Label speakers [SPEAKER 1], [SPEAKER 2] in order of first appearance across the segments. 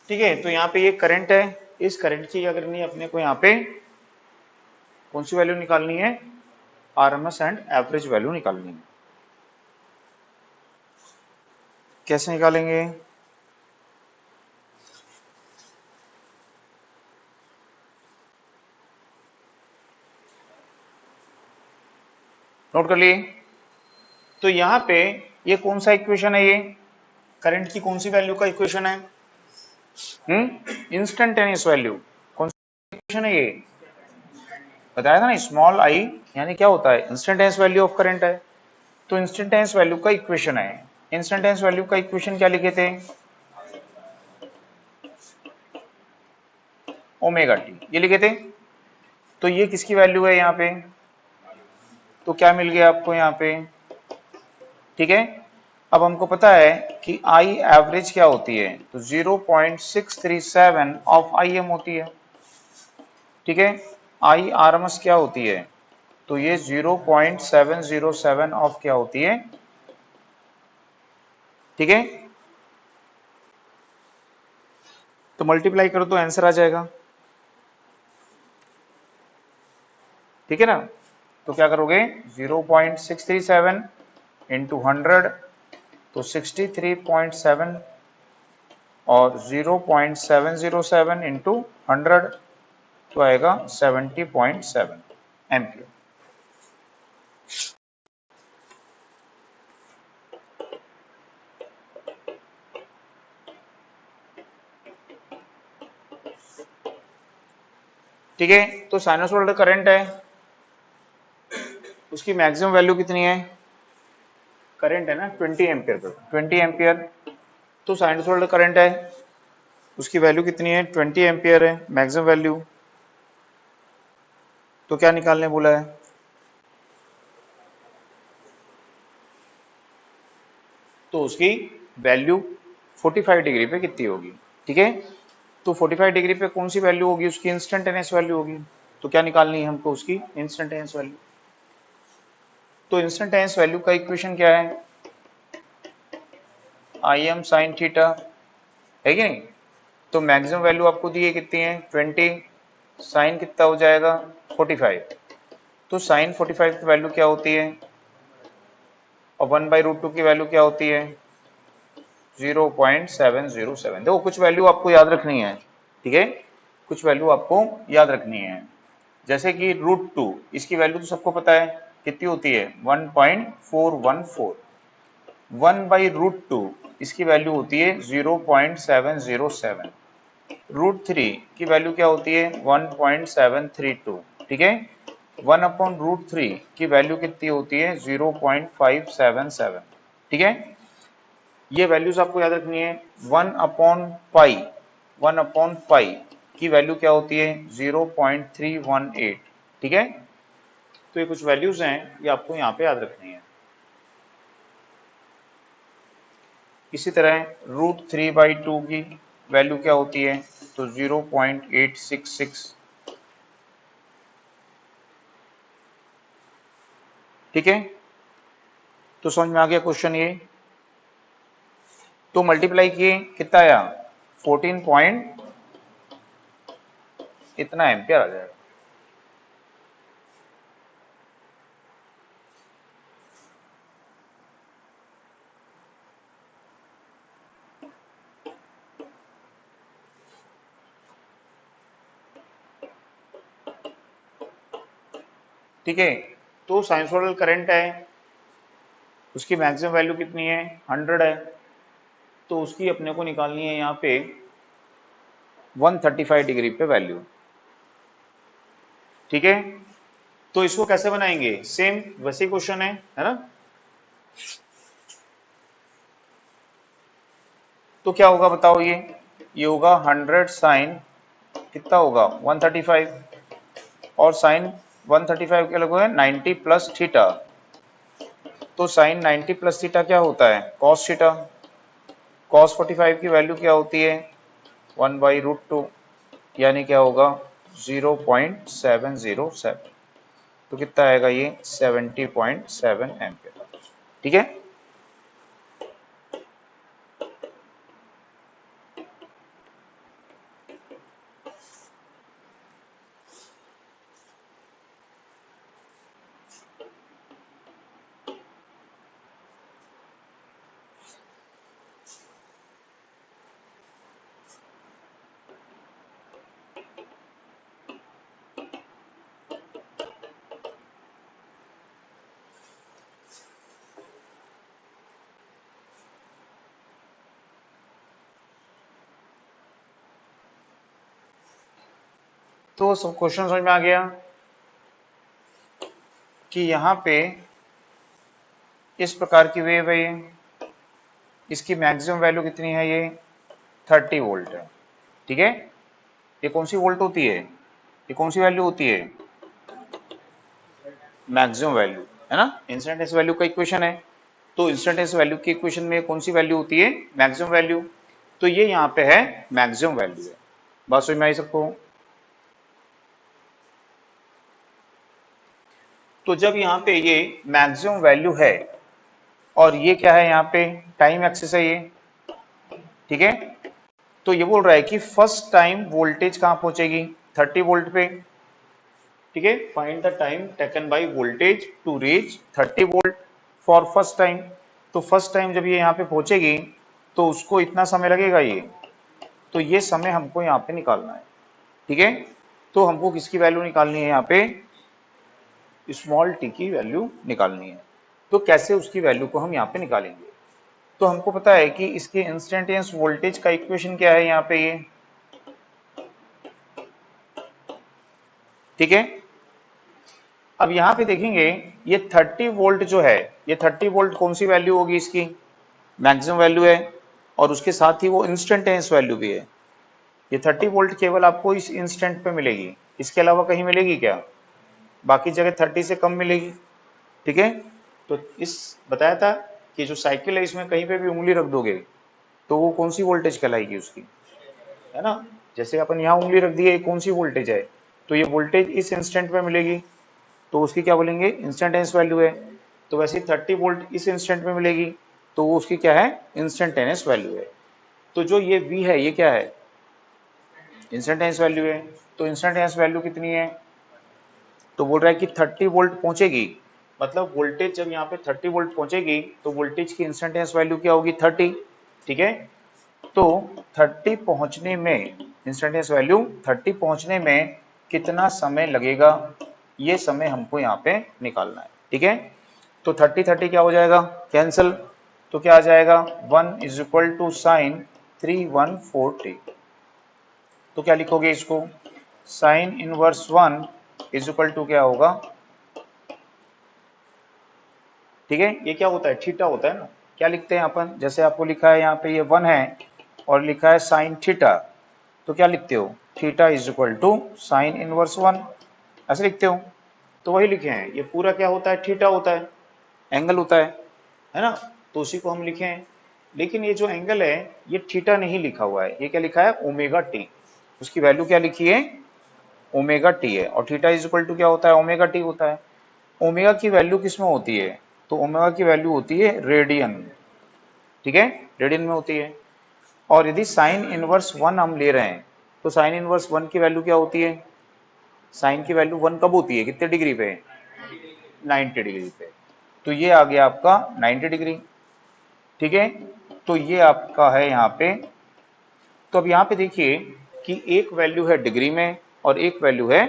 [SPEAKER 1] ठीक है, तो यहाँ पे ये करंट है, इस करंट की क्या करनी है अपने को, यहाँ पे कौन सी वैल्यू निकालनी है, आरएमएस एंड एवरेज वैल्यू निकालनी है। कैसे निकालेंगे, नोट कर लिए। तो यहाँ पे ये कौन सा इक्वेशन है, ये करंट की कौन सी वैल्यू का इक्वेशन है, इंस्टेंटेनियस वैल्यू। कौन सा इक्वेशन है ये, बताया था ना, स्मॉल आई यानी क्या होता है, इंस्टेंटेनियस वैल्यू ऑफ करंट है। तो इंस्टेंटेनियस वैल्यू का इक्वेशन है, इंस्टेंटेनियस वैल्यू का इक्वेशन क्या लिखे थे, ओमेगा टी, ये लिखे थे। तो ये किसकी वैल्यू है यहाँ पे, तो क्या मिल गया आपको यहाँ पे, ठीक है। अब हमको पता है कि आई एवरेज क्या होती है, तो 0.637 ऑफ आई एम होती है, ठीक है। आई आरएमएस क्या होती है, तो ये 0.707 ऑफ क्या होती है, ठीक है। तो मल्टीप्लाई करो तो आंसर आ जाएगा, ठीक है ना। तो क्या करोगे, 0.637 इंटू 100, तो 63.7 और 0.707 इंटू 100 तो आएगा 70.7 एम्पियर। ठीक है, तो साइनसॉइडल करंट है, उसकी मैक्सिमम वैल्यू कितनी है, करंट है ना 20 एम्पियर पर, 20 एम्पियर। तो साइनसॉइडल करंट है, उसकी वैल्यू कितनी है, 20 एम्पियर है मैक्सिमम वैल्यू। तो क्या निकालने बोला है, तो उसकी वैल्यू 45 डिग्री पे कितनी होगी, ठीक है। तो 45 डिग्री पे कौन सी वैल्यू होगी, उसकी इंस्टेंटेनियस वैल्यू होगी। तो क्या निकालनी है हमको, उसकी इंस्टेंटेनियस वैल्यू। तो इंस्टेंटेनियस वैल्यू का इक्वेशन क्या है, आई एम साइन थीटा, है कि नहीं। तो मैक्सिमम वैल्यू आपको दी है कितनी है, 20, साइन कितना हो जाएगा 45। तो साइन 45 की वैल्यू क्या होती है, और 1/√2 की वैल्यू क्या होती है, 0.707। देखो कुछ वैल्यू आपको याद रखनी है, ठीक है, कुछ वैल्यू आपको याद रखनी है। जैसे कि √2, इसकी वैल्यू तो सबको पता है कितनी होती है, 1.414। 1/√2 इसकी वैल्यू होती है 0.707। √3 की वैल्यू क्या होती है, 1.732, ठीक है। 1/√3 की वैल्यू कितनी होती है, 0.577, ठीक है। ये वैल्यूज आपको याद रखनी है। 1/पाई, 1/पाई की वैल्यू क्या होती है, 0.318, ठीक है। तो ये कुछ वैल्यूज हैं, ये आपको यहाँ पे याद रखनी है। इसी तरह √3/2 की वैल्यू क्या होती है, तो 0.866, ठीक है। तो समझ में आ गया क्वेश्चन ये। तो मल्टीप्लाई किए कितना आया, 14 पॉइंट इतना एम्पियर आ जाएगा। ठीक है, तो साइनसोइडल करंट है, उसकी मैक्सिमम वैल्यू कितनी है, 100 है। तो उसकी अपने को निकालनी है यहाँ पे 135 डिग्री पे वैल्यू, ठीक है। तो इसको कैसे बनाएंगे, सेम वैसे क्वेश्चन है ना। तो क्या होगा बताओ, ये होगा 100 साइन कितना होगा 135, और साइन 135 के लगभग है 90 प्लस थीटा। तो साइन 90 प्लस थीटा क्या होता है, कॉस थीटा। कॉस 45 की वैल्यू क्या होती है, 1/√2, यानी क्या होगा 0.707। तो कितना आएगा ये 70.7 एम्पियर, ठीक है। तो सब क्वेश्चन समझ में आ गया कि यहाँ पे इस प्रकार की वेव है, ये इसकी मैक्सिमम वैल्यू कितनी है, ये 30 वोल्ट है। ठीक है, ये कौन सी वोल्ट होती है, ये कौन सी वैल्यू होती है, मैक्सिमम वैल्यू है ना। इंस्टेंटेनियस वैल्यू का इक्वेशन है, तो इंस्टेंटेनियस वैल्यू की इक्वेशन में कौन सी वैल्यू होती है, मैक्सिमम वैल्यू। तो ये यहाँ पे है मैक्सिमम वैल्यू है। बात समझ में आई सबको। तो जब यहाँ पे ये मैक्सिमम वैल्यू है और ये क्या है, यहाँ पे टाइम एक्सिस है ये, ठीक है। तो ये बोल रहा है कि फर्स्ट टाइम वोल्टेज कहां पहुंचेगी, 30 वोल्ट पे। ठीक है, find the time taken by voltage to reach 30 volt for first time. तो फर्स्ट टाइम जब ये यहाँ पे पहुंचेगी तो उसको इतना समय लगेगा ये, तो ये समय हमको यहाँ पे निकालना है। ठीक है, तो हमको किसकी वैल्यू निकालनी है, यहाँ पे स्मॉल टी की वैल्यू निकालनी है। तो कैसे उसकी वैल्यू को हम यहाँ पे निकालेंगे, तो हमको पता है कि इसके इंस्टेंटेनियस वोल्टेज का इक्वेशन क्या है यहाँ पे ये, ठीक है। अब यहाँ पे देखेंगे ये 30 वोल्ट जो है, ये 30 वोल्ट कौन सी वैल्यू होगी, इसकी मैक्सिमम वैल्यू है, और उसके साथ ही वो इंस्टेंटेनियस वैल्यू भी है। ये 30 वोल्ट केवल आपको इस इंस्टेंट पे मिलेगी, इसके अलावा कहीं मिलेगी क्या, बाकी जगह 30 से कम मिलेगी। ठीक है, तो इस बताया था कि जो साइकिल है इसमें कहीं पे भी उंगली रख दोगे तो वो कौन सी वोल्टेज कहलाएगी उसकी, है ना। जैसे अपन यहाँ उंगली रख दिए, कौन सी वोल्टेज है, तो ये वोल्टेज इस इंस्टेंट में मिलेगी, तो उसकी क्या बोलेंगे, इंस्टेंटेनियस वैल्यू है। तो वैसे 30 वोल्ट इस इंस्टेंट में मिलेगी, तो वो उसकी क्या है, इंस्टेंटेनियस वैल्यू है। तो जो ये V है ये क्या है, इंस्टेंटेनियस वैल्यू है। तो इंस्टेंटेनियस वैल्यू कितनी है, तो बोल रहा है कि 30 वोल्ट पहुंचेगी, मतलब वोल्टेज जब यहाँ पे 30 वोल्ट पहुंचेगी तो वोल्टेज की इंस्टेंटेनियस वैल्यू क्या होगी, 30। ठीक है, तो 30 पहुंचने में, इंस्टेंटेनियस वैल्यू 30 पहुंचने में कितना समय लगेगा, ये समय हमको यहाँ पे निकालना है। ठीक है, तो 30 क्या हो जाएगा, कैंसिल, तो क्या आ जाएगा, 1 is equal to sign 314t। तो क्या लिखोगे इसको, sine inverse 1 is equal to क्या होगा, ठीक है, ये क्या होता है, थीटा होता है ना। क्या लिखते हैं अपन, जैसे आपको लिखा है यहाँ पे ये 1 है और लिखा है साइन थीटा, तो क्या लिखते हो, theta is equal to sine inverse 1, ऐसे लिखते हो। तो वही लिखे हैं, ये पूरा क्या होता है, थीटा होता है, एंगल होता है ना। तो उसी को हम लिखे हैं, लेकिन ये जो एंगल है ये थीटा नहीं लिखा हुआ है, ये क्या लिखा है, ओमेगा टी। उसकी वैल्यू क्या लिखी है, ओमेगा टी है, और थीटा इज इक्वल टू क्या होता है, ओमेगा टी होता है। ओमेगा की वैल्यू किस में होती है, तो ओमेगा की वैल्यू होती है रेडियन, ठीक है, रेडियन में होती है। और यदि साइन इनवर्स 1 हम ले रहे हैं, तो साइन इनवर्स 1 की वैल्यू क्या होती है, साइन की वैल्यू 1 कब होती है, कितने डिग्री पे, 90 डिग्री पे। तो ये आ गया आपका 90 डिग्री। ठीक है, तो ये आपका है यहाँ पे। तो अब यहाँ पे देखिए कि एक वैल्यू है डिग्री में और एक वैल्यू है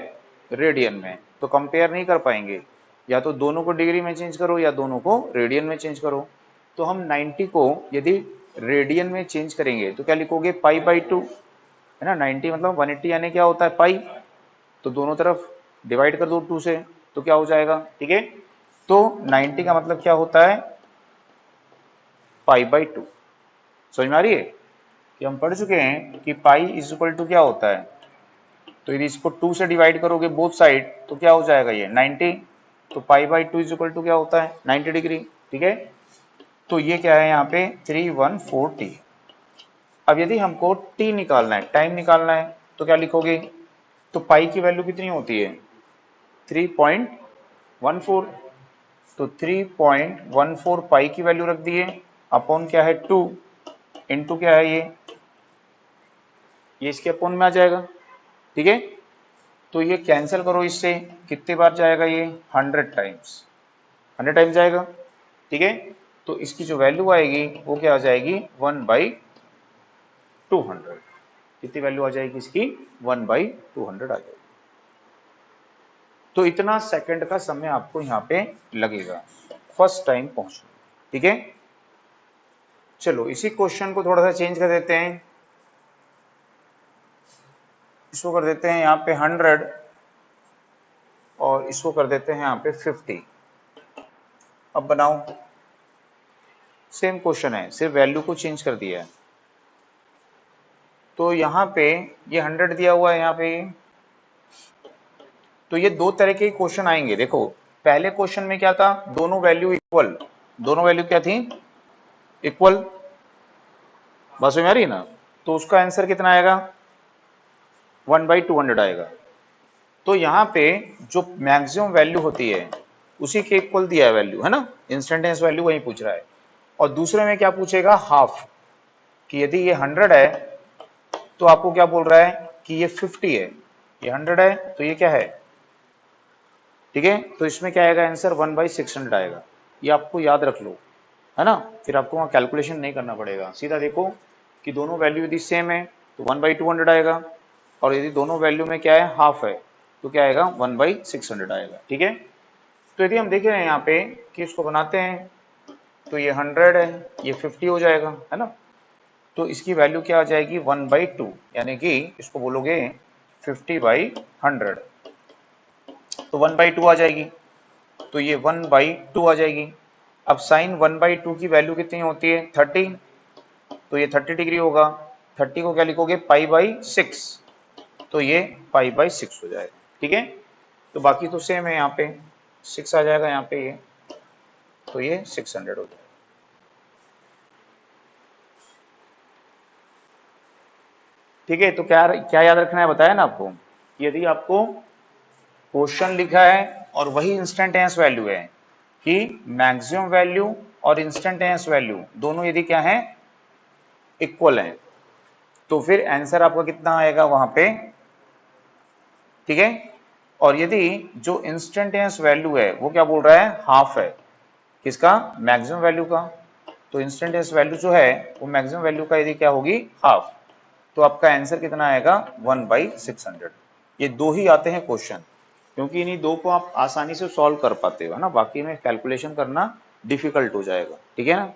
[SPEAKER 1] रेडियन में, तो कंपेयर नहीं कर पाएंगे, या तो दोनों को डिग्री में चेंज करो या दोनों को रेडियन में चेंज करो। तो हम 90 को यदि रेडियन में चेंज करेंगे तो क्या लिखोगे, पाई/2, है ना। 90 मतलब 180 यानी क्या होता है, पाई। तो दोनों तरफ डिवाइड कर दो 2 से, तो क्या हो जाएगा, ठीक है। तो 90 का मतलब क्या होता है, पाई/2। समझ में आ रही है कि हम पढ़ चुके हैं कि पाई इज इक्वल टू क्या होता है, तो यदि इसको 2 से डिवाइड करोगे बोथ साइड तो क्या हो जाएगा, ये 90। तो पाई/2 इज इक्वल टू क्या होता है, 90 डिग्री। ठीक है, तो ये क्या है यहाँ पे 314t। अब यदि हमको t निकालना है, टाइम निकालना है, तो क्या लिखोगे, तो पाई की वैल्यू कितनी होती है, 3.14। तो 3.14 पाई की वैल्यू रख दिए, अपॉन क्या है 2, इंटू क्या है ये इसके अपॉन में आ जाएगा। ठीक है, तो ये कैंसिल करो इससे, कितने बार जाएगा ये, 100 टाइम्स, 100 टाइम्स जाएगा। ठीक है, तो इसकी जो वैल्यू आएगी वो क्या आ जाएगी, 1/200। कितनी वैल्यू आ जाएगी इसकी, 1/200 आ जाएगी। तो इतना सेकंड का समय आपको यहाँ पे लगेगा फर्स्ट टाइम पहुंचने। ठीक है, चलो इसी क्वेश्चन को थोड़ा सा चेंज कर देते हैं। इसको कर देते हैं यहाँ पे 100 और इसको कर देते हैं यहाँ पे 50। अब बनाओ, सेम क्वेश्चन है, सिर्फ वैल्यू को चेंज कर दिया है। तो यहाँ पे ये 100 दिया हुआ है यहाँ पे, तो ये दो तरह के क्वेश्चन आएंगे। देखो पहले क्वेश्चन में क्या था, दोनों वैल्यू इक्वल, दोनों वैल्यू क्या थी, इक्वल, बात समझ में आ रही है ना। तो उसका आंसर कितना आएगा, 1/200 आएगा। तो यहाँ पे जो मैक्सिमम वैल्यू होती है उसी के इक्वल दिया है वैल्यू, है ना, इंस्टेंटेनियस वैल्यू वही पूछ रहा है। और दूसरे में क्या पूछेगा, हाफ, कि यदि ये 100 है तो आपको क्या बोल रहा है कि ये 50 है, ये 100 है तो ये क्या है, ठीक है। तो इसमें क्या आएगा आंसर, 1/600 आएगा। ये आपको याद रख लो, है ना, फिर आपको वहाँ कैलकुलेशन नहीं करना पड़ेगा। सीधा देखो कि दोनों वैल्यू यदि सेम है तो 1/200 आएगा, और यदि दोनों वैल्यू में क्या है, हाफ है, तो क्या आएगा, 1/600 आएगा, ठीक है। तो यदि हम देख रहे हैं यहाँ पे कि इसको बनाते हैं तो ये 100 है, ये 50 हो जाएगा, है ना। तो इसकी वैल्यू क्या आ जाएगी, 1/2, यानी कि इसको बोलोगे 50/100, तो 1/2 आ जाएगी। तो ये 1/2 आ जाएगी। अब साइन 1/2 की वैल्यू कितनी होती है, 30, तो ये 30 डिग्री होगा। 30 को क्या लिखोगे, π/6, तो ये π/6 हो जाएगा, ठीक है। तो बाकी तो सेम है, यहाँ पे 6 आ जाएगा यहाँ पे, ये तो ये 600 हो जाएगा। ठीक है, तो क्या क्या याद रखना है, बताया ना आपको, यदि आपको क्वेश्चन लिखा है और वही इंस्टेंटेनियस वैल्यू है, कि मैक्सिमम वैल्यू और इंस्टेंटेनियस वैल्यू दोनों यदि क्या है, इक्वल है, तो फिर आंसर आपका कितना आएगा वहां पे, ठीक है। और यदि जो इंस्टेंटेनियस वैल्यू है वो क्या बोल रहा है, हाफ है, किसका, मैक्सिमम वैल्यू का, तो इंस्टेंटेनियस वैल्यू जो है वो मैक्सिमम वैल्यू का यदि क्या होगी, हाफ, तो आपका आंसर कितना आएगा, 1/600। ये दो ही आते हैं क्वेश्चन, क्योंकि इन्हीं दो को आप आसानी से सॉल्व कर पाते हो, है ना, बाकी में कैलकुलेशन करना डिफिकल्ट हो जाएगा, ठीक है ना।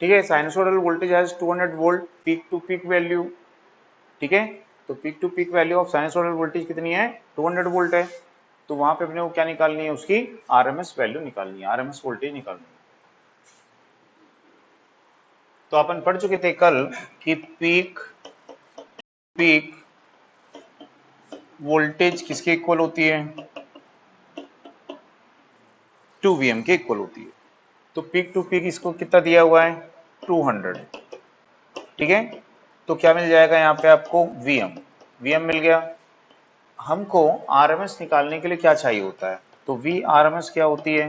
[SPEAKER 1] ठीक है, sinusoidal voltage has 200 volt peak to peak value, ठीक है। तो peak to peak value of sinusoidal voltage कितनी है, 200 वोल्ट है। तो वहां पे अपने को क्या निकालनी है, उसकी आरएमएस वैल्यू निकालनी है, आरएमएस वोल्टेज निकालनी है। तो अपन पढ़ चुके थे कल कि पीक पीक वोल्टेज किसके इक्वल होती है, 2 Vm के इक्वल होती है। तो पीक टू पीक इसको कितना दिया हुआ है, 200, ठीक है। तो क्या मिल जाएगा यहाँ पे आपको, Vm मिल गया। हमको आरएमएस निकालने के लिए क्या चाहिए होता है, तो वी आरएमएस क्या होती है,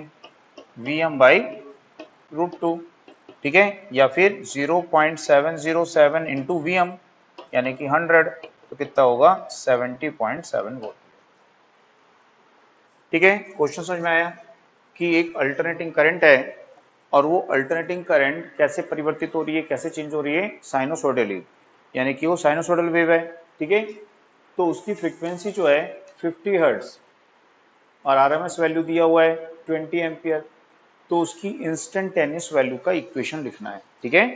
[SPEAKER 1] Vm/√2, ठीक है, या फिर 0.707 इंटू Vm, यानी कि 100, तो कितना होगा, 70.7 वोल्ट, ठीक है। क्वेश्चन समझ में आया कि एक अल्टरनेटिंग करंट है और वो अल्टरनेटिंग करंट कैसे परिवर्तित हो रही है, कैसे चेंज हो रही है, साइनोसॉइडली, यानी कि वो साइनोसॉइडल वेव है, ठीक है। तो उसकी फ्रीक्वेंसी जो है 50 हर्ट्ज और आरएमएस वैल्यू दिया हुआ है 20 एम्पियर। तो उसकी इंस्टेंटेनियस वैल्यू का इक्वेशन लिखना है, ठीक है।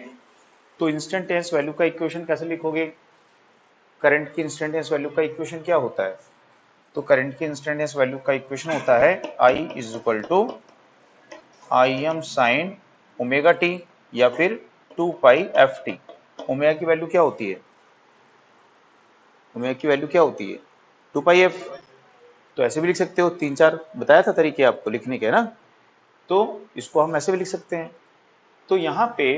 [SPEAKER 1] तो इंस्टेंटेनियस वैल्यू का इक्वेशन कैसे लिखोगे, करंट की इंस्टेंटेनियस वैल्यू का इक्वेशन क्या होता है, तो करंट की इंस्टेंटेनियस वैल्यू का इक्वेशन होता है I = Im sin omega T, या फिर 2π/ft। ओमेगा की वैल्यू क्या होती है, ओमेगा की वैल्यू क्या होती है, 2πf। तो ऐसे भी लिख सकते हो, 3-4 बताया था तरीके आपको लिखने के, ना, तो इसको हम ऐसे भी लिख सकते हैं। तो यहाँ पे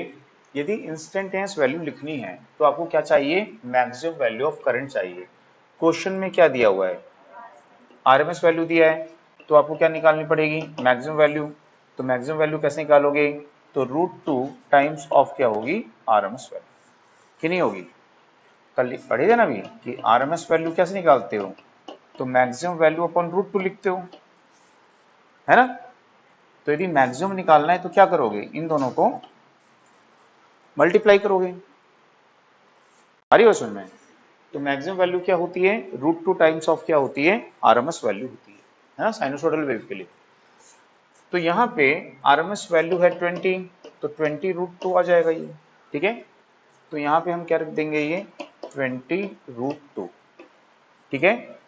[SPEAKER 1] यदि इंस्टेंटेनियस वैल्यू लिखनी है तो आपको क्या चाहिए, मैक्सिमम वैल्यू ऑफ करंट चाहिए। क्वेश्चन में क्या दिया हुआ है, आरएमएस वैल्यू दिया है, तो आपको क्या निकालनी पड़ेगी, मैक्सिमम वैल्यू। तो मैक्सिमम वैल्यू कैसे निकालोगे, तो √2 टाइम्स ऑफ क्या होगी, आरएमएस वैल्यू, कि नहीं होगी, कल पढ़ेगा ना अभी कि आरएमएस वैल्यू कैसे निकालते हो, तो मैक्सिमम वैल्यू अपन √2 लिखते हो, है ना। तो यदि मैक्सिमम निकालना है तो क्या करोगे, इन दोनों को मल्टीप्लाई करोगे, आ रही है समझ में? तो मैक्सिमम वैल्यू क्या होती है, √2 टाइम्स ऑफ क्या होती है, आरएमएस वैल्यू होती है ना, साइनोसॉइडल वेव के लिए। तो यहाँ पे आरएमएस वैल्यू है 20, तो 20√2 आ जाएगा ये, ठीक है। तो यहाँ पे हम क्या रख देंगे, ये 20√2, ठीक है।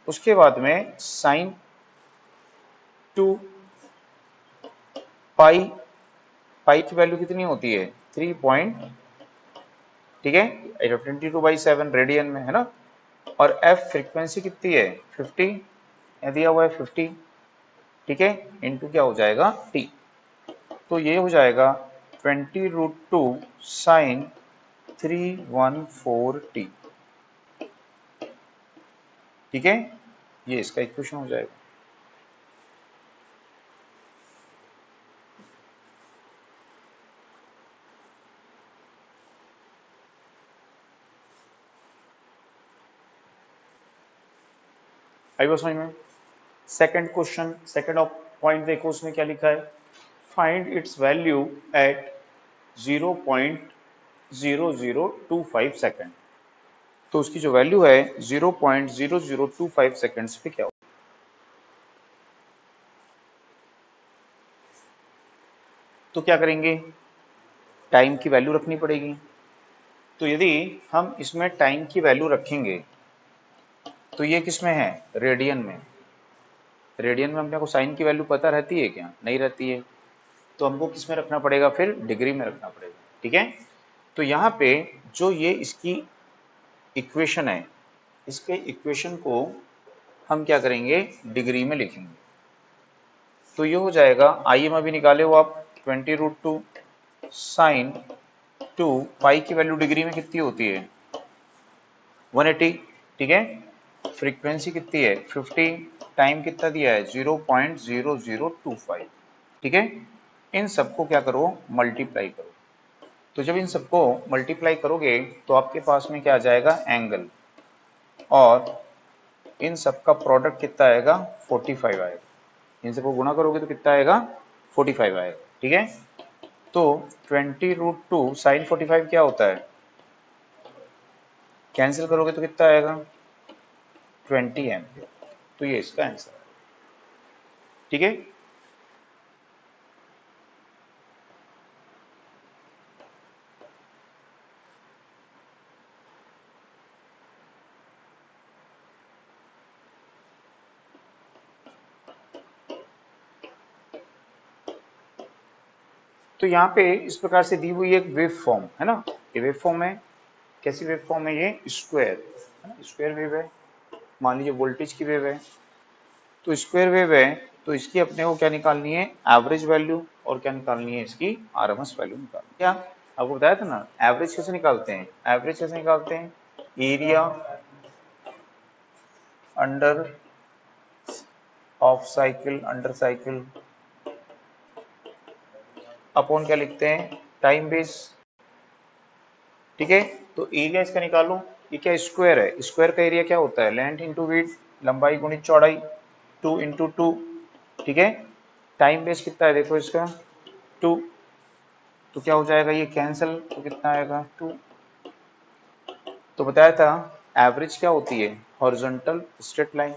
[SPEAKER 1] उसके बाद में साइन 2 पाई, पाई की वैल्यू कितनी होती है, 3 पॉइंट, ठीक है, 22/7 रेडियन में है ना। और एफ फ्रीक्वेंसी कितनी है, 50, दिया हुआ है 50, ठीक है, इनटू क्या हो जाएगा, टी। तो ये हो जाएगा 20√2 साइन 314t, ठीक है, ये इसका इक्वेशन हो जाएगा। आई बात समझ में? सेकंड क्वेश्चन, सेकंड पॉइंट देखो, उसमें क्या लिखा है, find its value at 0.0025 second. तो उसकी जो वैल्यू है 0.0025 सेकंड्स पे क्या हो, तो क्या करेंगे, टाइम की वैल्यू रखनी पड़ेगी। तो यदि हम इसमें टाइम की वैल्यू रखेंगे तो ये किस में है, रेडियन में। रेडियन में अपने को साइन की वैल्यू पता रहती है क्या, नहीं रहती है, तो हमको किस में रखना पड़ेगा, फिर डिग्री में रखना पड़ेगा, ठीक है। तो यहाँ पे जो ये इसकी इक्वेशन है, इसके इक्वेशन को हम क्या करेंगे, डिग्री में लिखेंगे। तो ये हो जाएगा, आइए मैं अभी निकाले हो आप, 20√2 साइन 2 पाई की वैल्यू डिग्री में कितनी होती है, 180, ठीक है। फ्रीक्वेंसी कितनी है, 50, टाइम कितना दिया है, 0.0025, ठीक है। इन सबको क्या करो, मल्टीप्लाई करो। तो जब इन सबको मल्टीप्लाई करोगे तो आपके पास में क्या आ जाएगा, एंगल, और इन सबका प्रोडक्ट कितना आएगा, 45 आएगा। इन सबको गुणा करोगे तो कितना आएगा, 45 आएगा, ठीक है। तो 20√2 साइन 45 क्या होता है, कैंसिल करोगे तो कितना आएगा, 20 एम्पियर। तो ये इसका आंसर है, ठीक है। तो यहाँ पे इस प्रकार से दी हुई एक वेव फॉर्म है ना, ये वेव फॉर्म है, कैसी वेव फॉर्म है, ये स्क्वायर है ना, स्क्वायर वेव है। मान लीजिए वोल्टेज की वेव है, तो स्क्वायर वेव है, तो इसकी अपने को क्या निकालनी है, एवरेज वैल्यू, और क्या निकालनी है, इसकी आरएमएस वैल्यू निकालनी है। क्या आपको बताया था ना, एवरेज कैसे निकालते हैं, एवरेज कैसे निकालते हैं, area under of cycle under cycle upon क्या लिखते हैं, टाइम बेस, ठीक है। तो एरिया इसका निकालो, ये क्या स्क्वायर है, स्क्वायर का एरिया क्या होता है, लेंथ इंटू विड्थ, लंबाई गुणित चौड़ाई, 2 इंटू 2, ठीक है। टाइम बेस कितना है, देखो इसका 2, तो क्या हो जाएगा, ये कैंसिल, तो कितना आएगा 2। तो बताया था एवरेज क्या होती है, हॉरिजॉन्टल स्ट्रेट लाइन।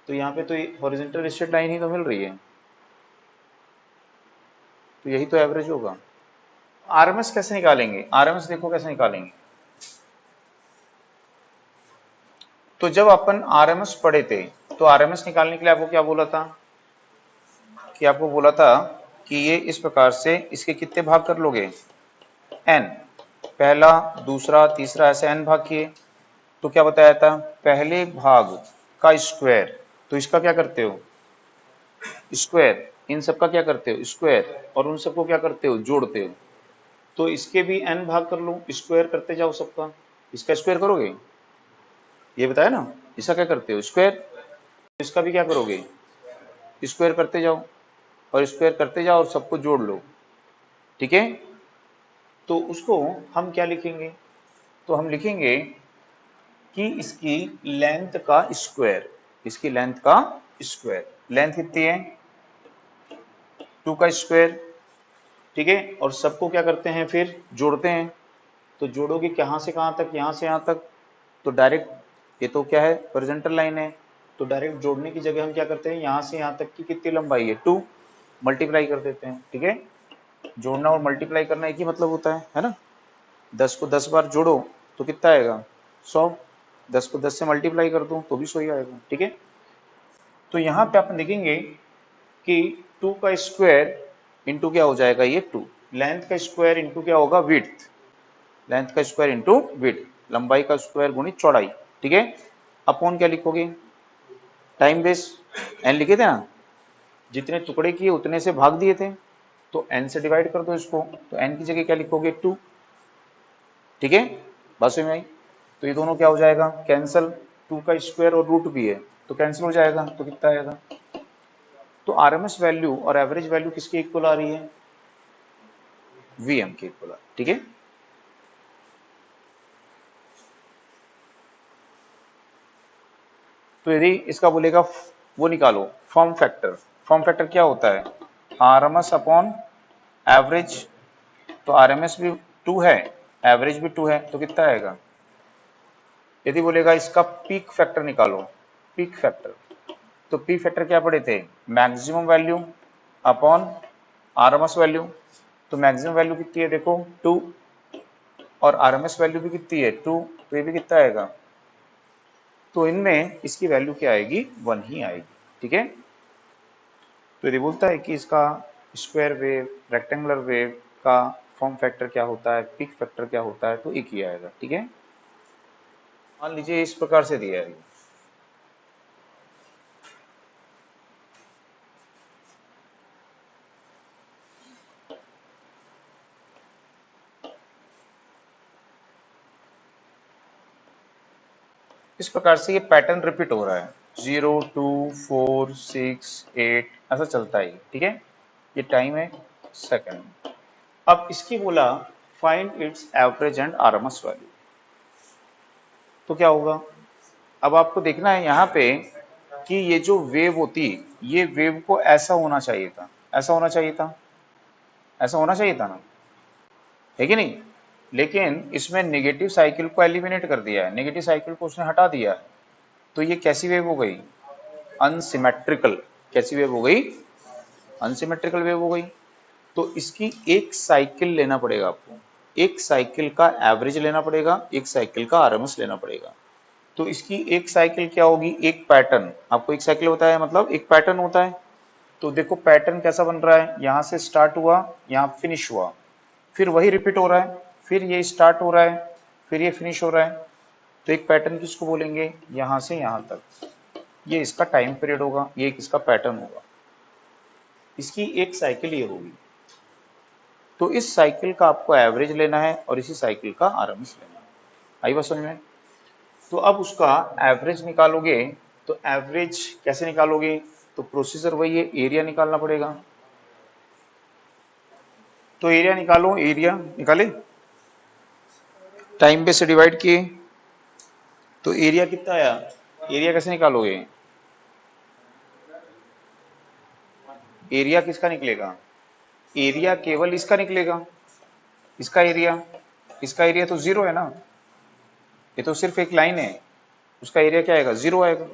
[SPEAKER 1] तो यहाँ पे तो हॉरिजॉन्टल स्ट्रेट लाइन ही तो मिल रही है, तो यही तो एवरेज होगा। आरएमएस कैसे निकालेंगे, आरएमएस देखो कैसे निकालेंगे। तो जब अपन आरएमएस पढ़े थे, तो आरएमएस निकालने के लिए आपको क्या बोला था, कि आपको बोला था कि ये इस प्रकार से इसके कितने भाग कर लोगे, n, पहला दूसरा तीसरा ऐसे n भाग किए। तो क्या बताया था, पहले भाग का स्क्वायर, तो इसका क्या करते हो, स्क्वायर, इन सब का क्या करते हो, स्क्वायर, और उन सबको क्या करते हो, जोड़ते हो। तो इसके भी n भाग कर लो, स्क्वायर करते जाओ सबका, इसका स्क्वायर करोगे, ये बताया ना, इसका क्या करते हो, स्क्वायर, इसका भी क्या करोगे, स्क्वायर करते जाओ, और स्क्वायर करते जाओ और सबको जोड़ लो, ठीक है। तो उसको हम क्या लिखेंगे, तो हम लिखेंगे कि इसकी लेंथ का स्क्वायर, इसकी लेंथ का स्क्वायर, लेंथ कितनी है, 2 का स्क्वायर, ठीक है। और सबको क्या करते हैं, फिर जोड़ते हैं, तो जोड़ोगे कहाँ से कहाँ तक, यहाँ से यहाँ तक, तो डायरेक्ट, ये तो क्या है, हॉरिजॉन्टल लाइन है, तो डायरेक्ट जोड़ने की जगह हम क्या करते हैं, यहाँ से यहाँ तक की कितनी लंबाई है 2, मल्टीप्लाई कर देते हैं। ठीक है, जोड़ना और मल्टीप्लाई करना एक ही मतलब होता है ना। 10 को 10 बार जोड़ो तो कितना आएगा 100, 10 को 10 से मल्टीप्लाई कर दो तो भी 100 ही आएगा। ठीक है, तो यहाँ पे अपन देखेंगे कि 2 का स्क्वायर इंटू क्या हो जाएगा, ये 2, लेंथ का स्क्वायर इंटू क्या होगा, विड्थ, लेंथ का स्क्वायर इंटू विड्थ, लंबाई का स्क्वायर गुणित चौड़ाई। ठीक है, अपॉन क्या लिखोगे, टाइम बेस, एन लिखे थे ना, जितने टुकड़े किए उतने से भाग दिए थे, तो एन से डिवाइड कर दो इसको, तो एन की जगह क्या लिखोगे 2। ठीक है, बस में आई, तो ये दोनों क्या हो जाएगा, कैंसल, 2 का स्क्वायर और रूट भी है तो कैंसिल हो जाएगा, तो कितना आएगा, तो आरएमएस वैल्यू और एवरेज वैल्यू किसके इक्वल आ रही है, वीएम के इक्वल आ रही है। ठीक है, तो यदि इसका बोलेगा वो निकालो फॉर्म फैक्टर, फॉर्म फैक्टर क्या होता है, आरएमएस अपॉन एवरेज, तो आरएमएस भी 2 है, एवरेज भी 2 है, तो कितना आएगा, यदि बोलेगा इसका पीक फैक्टर निकालो, पीक फैक्टर, तो पीक फैक्टर क्या पढ़े थे, maximum value upon RMS value, तो मैक्सिमम वैल्यू कितनी है देखो 2, और आरएमएस वैल्यू भी कितनी है 2, तो ये भी कितना आएगा, तो इनमें इसकी वैल्यू क्या आएगी, 1 ही आएगी। ठीक है, तो यदि बोलता है कि इसका स्क्वायर वेव, रेक्टेंगुलर वेव का फॉर्म फैक्टर क्या होता है, पीक फैक्टर क्या होता है, तो एक ही आएगा। ठीक है, मान लीजिए इस प्रकार से दिया है, इस प्रकार से ये पैटर्न रिपीट हो रहा है, 0 2 4 6 8 ऐसा चलता है। ठीक है, ये टाइम है सेकंड। अब इसकी बोला find its average and RMS value, तो क्या होगा, अब आपको देखना है यहाँ पे कि ये जो वेव होती, ये वेव को ऐसा होना चाहिए था, ऐसा होना चाहिए था, ऐसा होना चाहिए था ना, है कि नहीं, लेकिन इसमें नेगेटिव साइकिल को एलिमिनेट कर दिया है, नेगेटिव साइकिल को उसने हटा दिया है, तो ये कैसी वेव हो गई, अनसिमेट्रिकल, कैसी वेव हो गई, अनसिमेट्रिकल वेव हो गई। तो इसकी एक साइकिल लेना पड़ेगा आपको, एक साइकिल का एवरेज लेना पड़ेगा, एक साइकिल का आरएमएस लेना पड़ेगा। तो इसकी एक साइकिल क्या होगी, एक पैटर्न, आपको एक साइकिल होता है मतलब एक पैटर्न होता है, तो देखो पैटर्न कैसा बन रहा है, यहां से स्टार्ट हुआ, यहां फिनिश हुआ, फिर वही रिपीट हो रहा है, फिर ये स्टार्ट हो रहा है, फिर ये फिनिश हो रहा है, तो एक पैटर्न किसको बोलेंगे, यहां से यहां तक, ये इसका टाइम पीरियड होगा, ये इसका पैटर्न होगा, इसकी एक साइकिल ये होगी। तो इस साइकिल का आपको एवरेज लेना है और इसी साइकिल का आरएमएस लेना है। आई बात समझ में, तो अब उसका एवरेज निकालोगे, तो एवरेज कैसे निकालोगे, तो प्रोसीजर वही है, एरिया निकालना पड़ेगा, तो एरिया निकालो, एरिया निकाले, टाइम पे से डिवाइड किए, तो एरिया कितना आया, एरिया कैसे निकालोगे, एरिया किसका निकलेगा, एरिया केवल इसका निकलेगा, इसका एरिया तो 0 है ना, ये तो सिर्फ एक लाइन है, उसका एरिया क्या आएगा, 0 आएगा,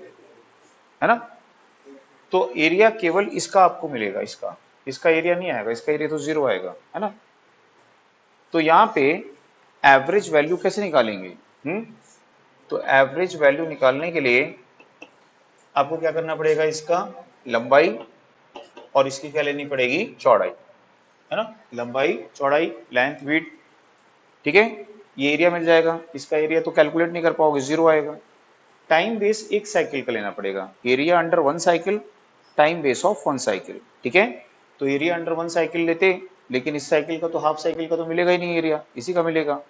[SPEAKER 1] है ना, तो एरिया केवल इसका आपको मिलेगा, इसका इसका एरिया नहीं आएगा, इसका एरिया तो 0 आएगा, है ना। तो यहाँ पे एवरेज वैल्यू कैसे निकालेंगे, तो एवरेज वैल्यू निकालने के लिए आपको क्या करना पड़ेगा, इसका लंबाई और इसकी क्या लेनी पड़ेगी, चौड़ाई, है ना, लंबाई चौड़ाई, लेंथ विड्थ। ठीक है, ये एरिया मिल जाएगा, इसका एरिया तो कैलकुलेट नहीं कर पाओगे, 0 आएगा। टाइम बेस एक साइकिल का लेना पड़ेगा, area under 1 cycle, time base of 1 cycle. ठीक है, तो एरिया अंडर 1 साइकिल लेते, लेकिन इस साइकिल का तो हाफ साइकिल का तो मिलेगा ही नहीं, एरिया इसी का मिलेगा,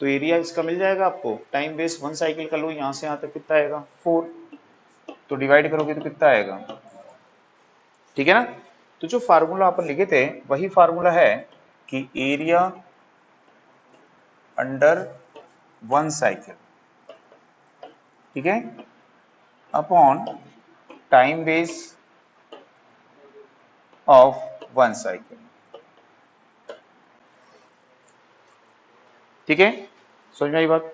[SPEAKER 1] तो एरिया इसका मिल जाएगा आपको, टाइम बेस 1 साइकिल का लो, यहाँ से यहाँ तक कितना आएगा 4, तो डिवाइड करोगे तो कितना आएगा। ठीक है ना, तो जो फार्मूला अपन लिखे थे वही फार्मूला है कि एरिया अंडर 1 साइकिल, ठीक है, upon time base of 1 cycle. ठीक है, समझ में आई बात।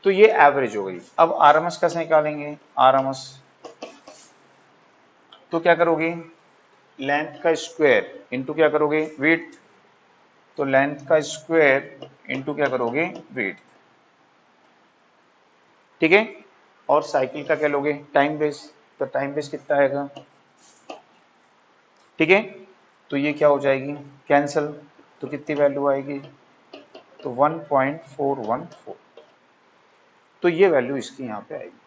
[SPEAKER 1] तो ये एवरेज हो गई। अब आरएमएस कैसे निकालेंगे, आरएमएस तो क्या करोगे, लेंथ का स्क्वायर इंटू क्या करोगे, विड्थ। तो लेंथ का स्क्वायर इंटू क्या करोगे, विड्थ, ठीक है। और साइकिल का क्या लोगे, टाइम बेस। तो टाइम बेस कितना आएगा, ठीक है। तो ये क्या हो जाएगी, कैंसल। तो कितनी वैल्यू आएगी, तो 1.414। तो ये वैल्यू इसकी यहाँ पे आएगी,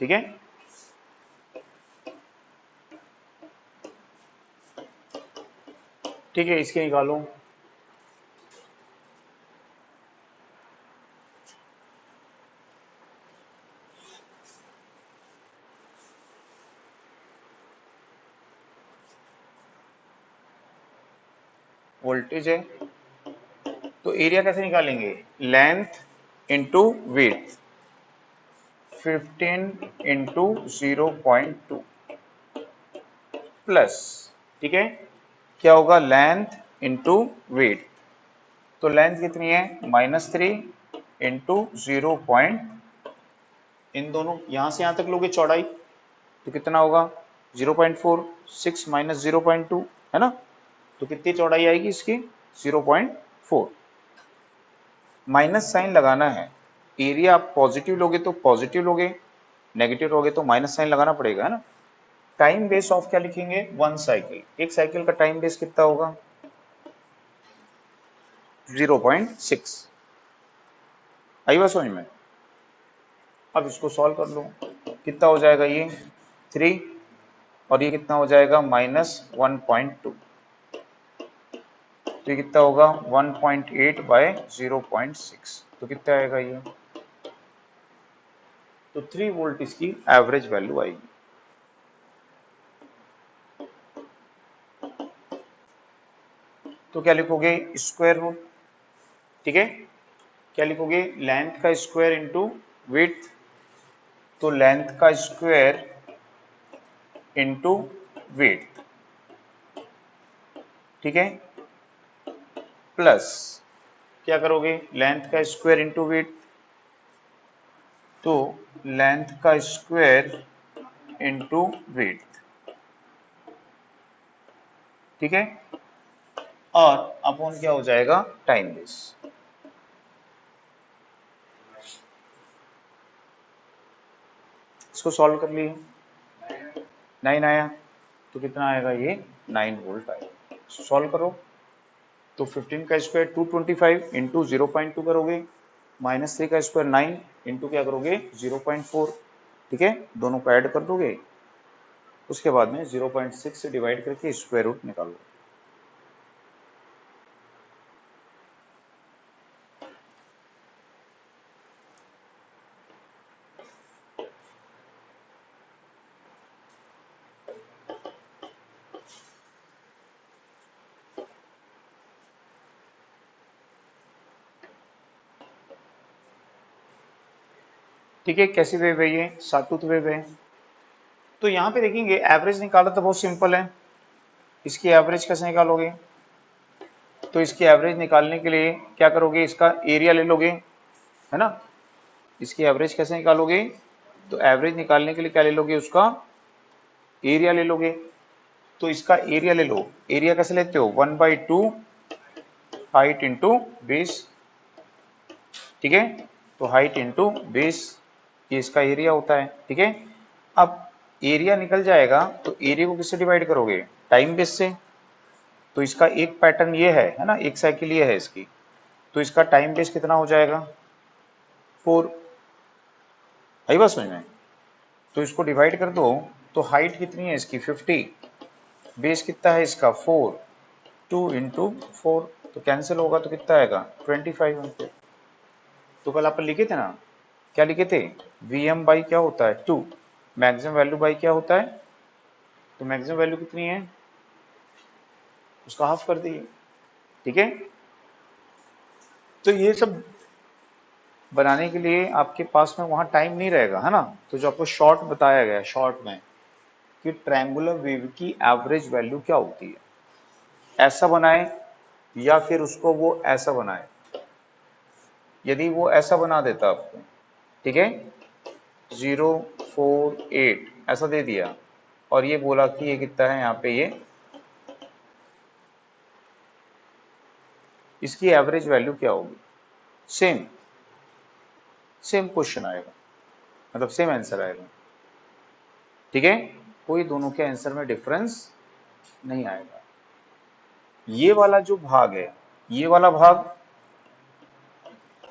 [SPEAKER 1] ठीक है। ठीक है, इसके निकालो। वोल्टेज है, तो एरिया कैसे निकालेंगे, length into width, 15 into 0.2 plus, ठीक है, क्या होगा, लेंथ इंटू विड्थ। तो लेंथ कितनी है, -3 इंटू 0. इन दोनों यहां से यहां तक लोगे चौड़ाई, तो कितना होगा, 0.4, 6 माइनस 0.2 है ना। तो कितनी चौड़ाई आएगी इसकी, 0.4। माइनस साइन लगाना है, एरिया आप पॉजिटिव लोगे तो पॉजिटिव लोगे, नेगेटिव लोगे तो माइनस साइन लगाना पड़ेगा, है ना। टाइम बेस ऑफ क्या लिखेंगे, 1 साइकिल। एक साइकिल का टाइम बेस कितना होगा, 0.6। आई बात समझ में। अब इसको सॉल्व कर लो, कितना हो जाएगा ये 3, और ये कितना हो जाएगा -1.2। तो ये कितना होगा 1.8 बाय 0.6। तो कितना आएगा ये, तो 3 वोल्ट इसकी एवरेज वैल्यू आएगी। तो क्या लिखोगे, स्क्वायर रूट, ठीक है। क्या लिखोगे, लेंथ का स्क्वायर इंटू विड्थ। तो लेंथ का स्क्वायर इंटू विड्थ, ठीक है, प्लस क्या करोगे, लेंथ का स्क्वायर इंटू विड्थ। तो लेंथ का स्क्वायर इंटू विड्थ, ठीक है, और अपॉन क्या हो जाएगा, टाइम बेस। इसको सॉल्व कर लिए, 9 आया। तो कितना आएगा ये, 9 वोल्ट आएगा। सॉल्व करो, तो 15 का स्क्वायर 225 इंटू 0.2 करोगे, -3 का स्क्वायर 9 इंटू क्या करोगे, 0.4, ठीक है। दोनों को ऐड कर दोगे, उसके बाद में 0.6 से डिवाइड करके स्क्वायर रूट निकालो। ठीक है, कैसी वेव है ये, साटूथ वेव है। तो यहाँ पे देखेंगे एवरेज निकाला तो बहुत सिंपल है। इसकी एवरेज कैसे निकालोगे, तो इसकी एवरेज निकालने के लिए क्या करोगे, इसका एरिया ले लोगे, है ना। इसकी एवरेज कैसे निकालोगे, तो एवरेज निकालने के लिए क्या ले लोगे, उसका एरिया ले लोगे। तो इसका एरिया ले लो, एरिया कैसे लेते हो, 1/2 हाइट इंटू बेस, ठीक है। तो हाइट इंटू बेस, ये इसका एरिया होता है, ठीक है। अब एरिया निकल जाएगा, तो एरिया को किससे डिवाइड करोगे, टाइम बेस से। तो इसका एक पैटर्न ये है ना, एक साइकिल ये है इसकी। तो इसका टाइम बेस कितना हो जाएगा, 4। आई बात समझ में। तो इसको डिवाइड कर दो, तो हाइट कितनी है इसकी 50, बेस कितना है इसका 4, 2 इंटू 4। तो कैंसिल होगा, तो कितना आएगा 25 एम्पीयर। तो कल आप लिखे थे ना, क्या लिखे थे, Vm बाई क्या होता है 2, मैक्सिमम वैल्यू बाई क्या होता है। तो मैक्सिमम वैल्यू कितनी है, उसका हाफ कर दिए, ठीक है। तो ये सब बनाने के लिए आपके पास में वहां टाइम नहीं रहेगा, है ना। तो जो आपको शॉर्ट बताया गया, शॉर्ट में कि ट्रायंगुलर वेव की एवरेज वैल्यू क्या होती है, ऐसा बनाए या फिर उसको वो ऐसा बनाए, यदि वो ऐसा बना देता आपको, ठीक है, 048 ऐसा दे दिया और ये बोला कि ये कितना है यहाँ पे, ये इसकी एवरेज वैल्यू क्या होगी, सेम सेम क्वेश्चन आएगा, मतलब सेम आंसर आएगा, ठीक है, कोई दोनों के आंसर में डिफरेंस नहीं आएगा। ये वाला जो भाग है, ये वाला भाग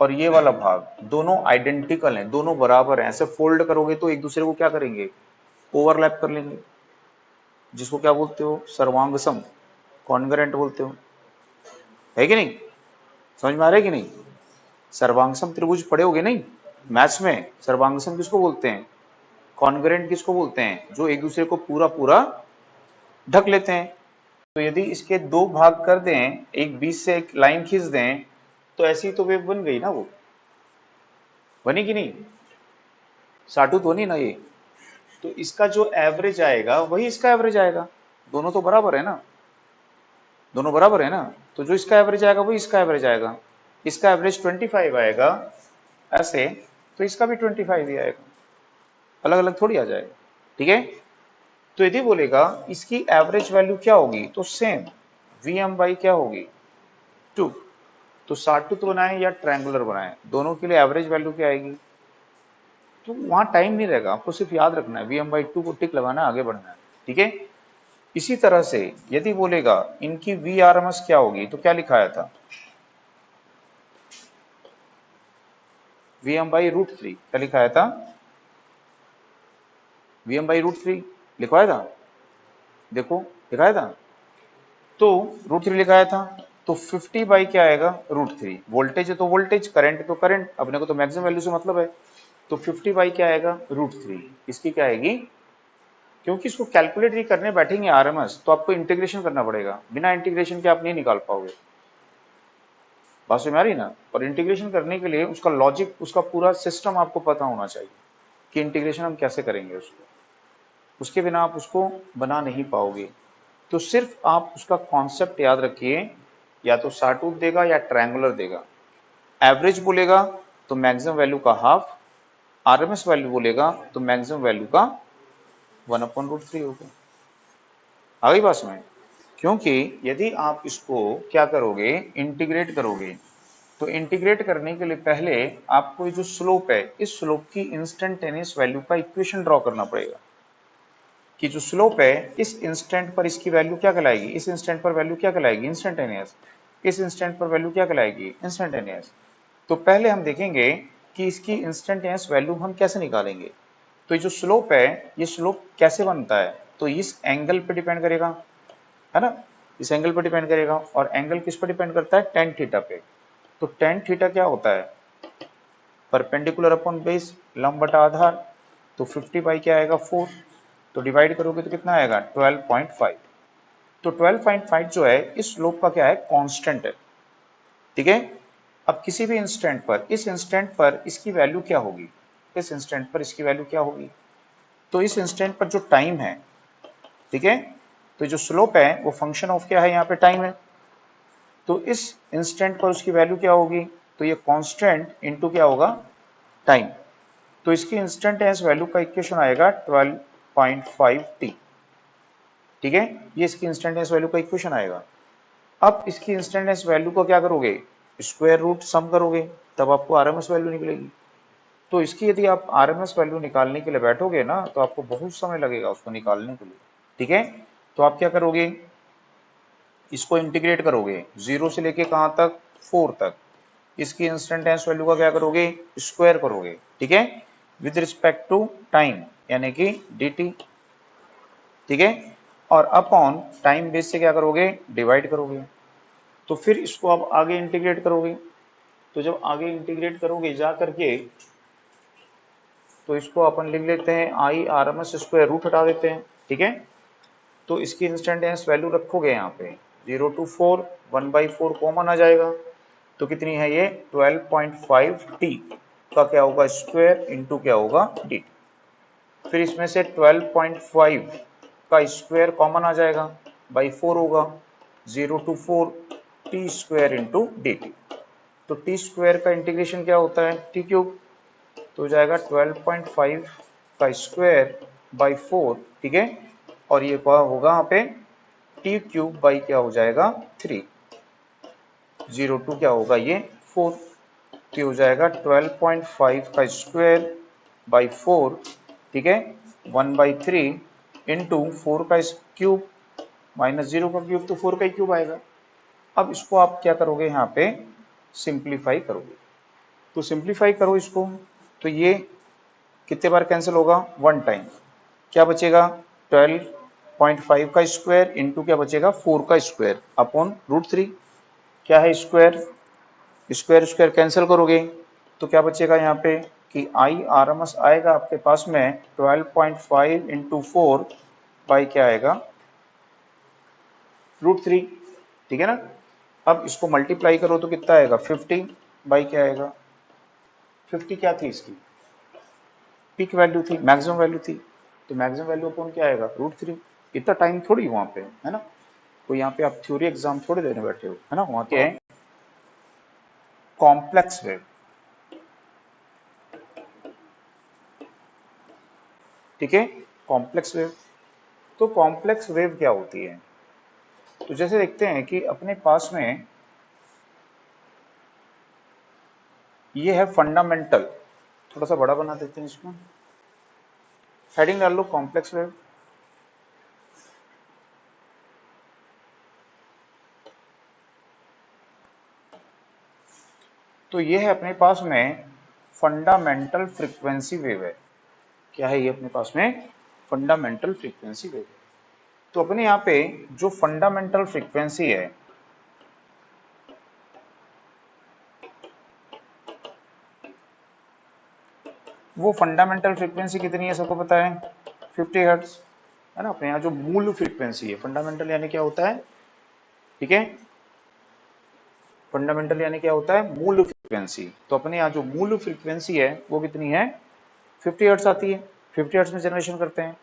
[SPEAKER 1] और ये वाला भाग दोनों आइडेंटिकल हैं, दोनों बराबर हैं। ऐसे फोल्ड करोगे तो एक दूसरे को क्या करेंगे, ओवरलैप कर लेंगे, जिसको क्या बोलते हो, सर्वांग सम, कॉन्ग्रुएंट बोलते हो, है कि नहीं, समझ में आ रहा है कि नहीं। सर्वांग सम त्रिभुज पढ़े होगे नहीं मैथ्स में, सर्वांग सम किसको बोलते हैं, कॉन्ग्रुएंट किसको बोलते हैं, जो एक दूसरे को पूरा पूरा ढक लेते हैं। तो यदि इसके दो भाग कर दें, एक बीच से एक लाइन खींच दें, तो ऐसी तो वेव बन गई ना, वो बनी कि नहीं, साटूत बनी ना ये। तो इसका जो एवरेज आएगा वही इसका एवरेज आएगा, दोनों तो बराबर है ना, दोनों बराबर है ना, तो जो इसका एवरेज आएगा वही इसका एवरेज आएगा। इसका एवरेज 25 आएगा ऐसे, तो इसका भी 25 ही आएगा, अलग अलग थोड़ी आ जाएगा, ठीक है। तो यदि बोलेगा इसकी एवरेज वैल्यू क्या होगी, तो सेम Vm बाई क्या होगी 2। तो साटूत बनाए या ट्रायंगुलर बनाए, दोनों के लिए एवरेज वैल्यू क्या आएगी, तो वहां टाइम नहीं रहेगा, आपको सिर्फ याद रखना है Vm बाई 2 को टिक लगाना है, आगे बढ़ना है, ठीक है। इसी तरह से यदि बोलेगा इनकी Vrms क्या होगी, तो क्या लिखाया था, Vm बाई √3, क्या लिखाया था, Vm बाई √3 लिखवाया था, देखो लिखाया था, तो √3 लिखाया था, तो 50 बाई क्या आएगा √3, वोल्टेज है तो वोल्टेज, करंट है तो करंट, अपने को तो मैक्सिमम वैल्यू से मतलब है, तो 50 बाई क्या आएगा √3, इसकी क्या आएगी, क्योंकि इसको कैलकुलेट ही करने बैठेंगे आरएमएस, तो आपको इंटीग्रेशन करना पड़ेगा, बिना इंटीग्रेशन के आप नहीं निकाल पाओगे, बात समझ में आ रही ना। और इंटीग्रेशन करने के लिए उसका लॉजिक, उसका पूरा सिस्टम आपको पता होना चाहिए कि इंटीग्रेशन हम कैसे करेंगे उसको, उसके बिना आप उसको बना नहीं पाओगे। तो सिर्फ आप उसका कॉन्सेप्ट याद रखिए, या तो साटूथ देगा या ट्रायंगुलर देगा, एवरेज बोलेगा तो मैक्सिमम वैल्यू का हाफ, आरएमएस वैल्यू बोलेगा तो मैक्सिमम वैल्यू का 1/√3 होगा। आ गई बात में, क्योंकि यदि आप इसको क्या करोगे, इंटीग्रेट करोगे, तो इंटीग्रेट करने के लिए पहले आपको ये जो स्लोप है, इस स्लोप की इंस्टेंटेनियस वैल्यू का इक्वेशन ड्रॉ करना पड़ेगा, कि जो स्लोप है इस इंस्टेंट पर इसकी वैल्यू क्या कहलाएगी, इस इंस्टेंट पर वैल्यू क्या कहलाएगी, इंस्टेंटेनियस, इस इंस्टेंट पर वैल्यू क्या कहलाएगी, इंस्टेंटेनियस। तो पहले हम देखेंगे कि इसकी इंस्टेंटेनियस वैल्यू हम कैसे निकालेंगे। तो ये जो स्लोप है, ये स्लोप कैसे बनता है, तो इस एंगल पे डिपेंड करेगा, है ना, इस एंगल पे डिपेंड करेगा, और एंगल किस पर डिपेंड करता है, tan थीटा पे। तो tan थीटा क्या होता है, परपेंडिकुलर अपॉन बेस, लंब बटा आधार, तो 50 बाई क्या आएगा 4, तो डिवाइड करोगे तो कितना आएगा 12.5। तो 12.5 जो है इस स्लोप का क्या है, कांस्टेंट है, ठीक है। अब किसी भी इंस्टेंट पर, इस इंस्टेंट पर इसकी वैल्यू क्या होगी, इस इंस्टेंट पर इसकी वैल्यू क्या होगी, तो इस इंस्टेंट पर जो टाइम है, ठीक है, तो जो स्लोप है वो फंक्शन ऑफ क्या है, यहाँ पे टाइम है, तो इस इंस्टेंट पर उसकी वैल्यू क्या होगी, तो ये कांस्टेंट इनटू क्या होगा, टाइम। तो इसकी इंस्टेंटेनियस वैल्यू का इक्वेशन आएगा 12.5t, ठीक है, ये इसकी इंस्टेंटेनियस वैल्यू का इक्वेशन आएगा। अब इसकी इंस्टेंटेनियस वैल्यू को क्या करोगे, स्क्वायर रूट सम करोगे, तब आपको आरएमएस वैल्यू निकलेगी। तो इसकी यदि आप आरएमएस वैल्यू निकालने के लिए बैठोगे ना, तो आपको बहुत समय लगेगा उसको निकालने के लिए, ठीक है। तो आप क्या करोगे, इसको इंटीग्रेट करोगे 0 से लेके कहां तक, 4 तक, इसकी इंस्टेंटेनियस वैल्यू का क्या करोगे, स्क्वायर करोगे, ठीक है, विद रिस्पेक्ट टू टाइम, यानी कि dt, ठीक है, और अपॉन टाइम बेस से क्या करोगे, डिवाइड करोगे। तो फिर इसको आप आगे इंटीग्रेट करोगे, तो जब आगे इंटीग्रेट करोगे जा करके, तो इसको अपन लिख लेते हैं आई आरएमएस स्क्वायर, रूट हटा देते हैं, ठीक है। तो इसकी इंस्टेंटेनियस वैल्यू रखोगे यहाँ पे 0 to 4, 1/4 कॉमन आ जाएगा, तो कितनी है ये 12.5t का क्या होगा, स्क्वायर इंटू क्या होगा dt। फिर इसमें से 12.5 का स्क्वायर कॉमन आ जाएगा, बाई 4 होगा, 0 to 4 t square into dt। तो टी स्क्वायर का इंटीग्रेशन क्या होता है, टी क्यूब, तो हो जाएगा 12.5 का स्क्वायर बाई 4, ठीक है, और ये क्या होगा यहाँ पे टी क्यूब बाई क्या हो जाएगा 3, 02 क्या होगा ये 4, तो हो जाएगा 12.5 का स्क्वायर बाई 4, ठीक है, 1/3 इंटू 4 का क्यूब माइनस 0 का क्यूब, तो 4 का क्यूब आएगा। अब इसको आप क्या करोगे, यहाँ पे सिंप्लीफाई करोगे, तो सिंप्लीफाई करो इसको, तो ये कितने बार कैंसिल होगा, 1 टाइम, क्या बचेगा 12.5 का स्क्वायर इंटू क्या बचेगा 4 का स्क्वायर अपॉन √3, क्या है स्क्वायर, स्क्वायर स्क्वायर कैंसिल करोगे तो क्या बचेगा यहाँ पे कि आई आर एम एस आएगा आपके पास में 12.5 इंटू 4 बाई क्या आएगा √3, ठीक है ना। अब इसको मल्टीप्लाई करो तो कितना आएगा 50 बाई क्या आएगा 50, क्या थी इसकी पीक वैल्यू थी, मैक्सिमम वैल्यू थी, तो मैक्सिमम वैल्यू अपॉन क्या आएगा √3। इतना टाइम थोड़ी वहां पे है ना, तो यहाँ पे आप थ्योरी एग्जाम थोड़ी देने बैठे हो, है ना, वहां के कॉम्प्लेक्स वेव, ठीक है, कॉम्प्लेक्स वेव। तो कॉम्प्लेक्स वेव क्या होती है, तो जैसे देखते हैं कि अपने पास में ये है फंडामेंटल, थोड़ा सा बड़ा बना देते हैं इसको, हेडिंग डाल लो कॉम्प्लेक्स वेव। तो ये है अपने पास में फंडामेंटल फ्रीक्वेंसी वेव है, क्या है ये अपने पास में फंडामेंटल फ्रीक्वेंसी वेव है। तो अपने यहाँ पे जो फंडामेंटल फ्रीक्वेंसी है वो फंडामेंटल फ्रीक्वेंसी कितनी है सबको पता है 50 हर्ट्ज, है ना। अपने यहाँ जो मूल फ्रीक्वेंसी है, फंडामेंटल यानी क्या होता है, ठीक है, फंडामेंटल यानी क्या होता है मूल फ्रीक्वेंसी, तो अपने यहाँ जो मूल फ्रीक्वेंसी है वो कितनी है 50 हर्ट्ज आती है, 50 हर्ट्ज में जनरेशन करते हैं,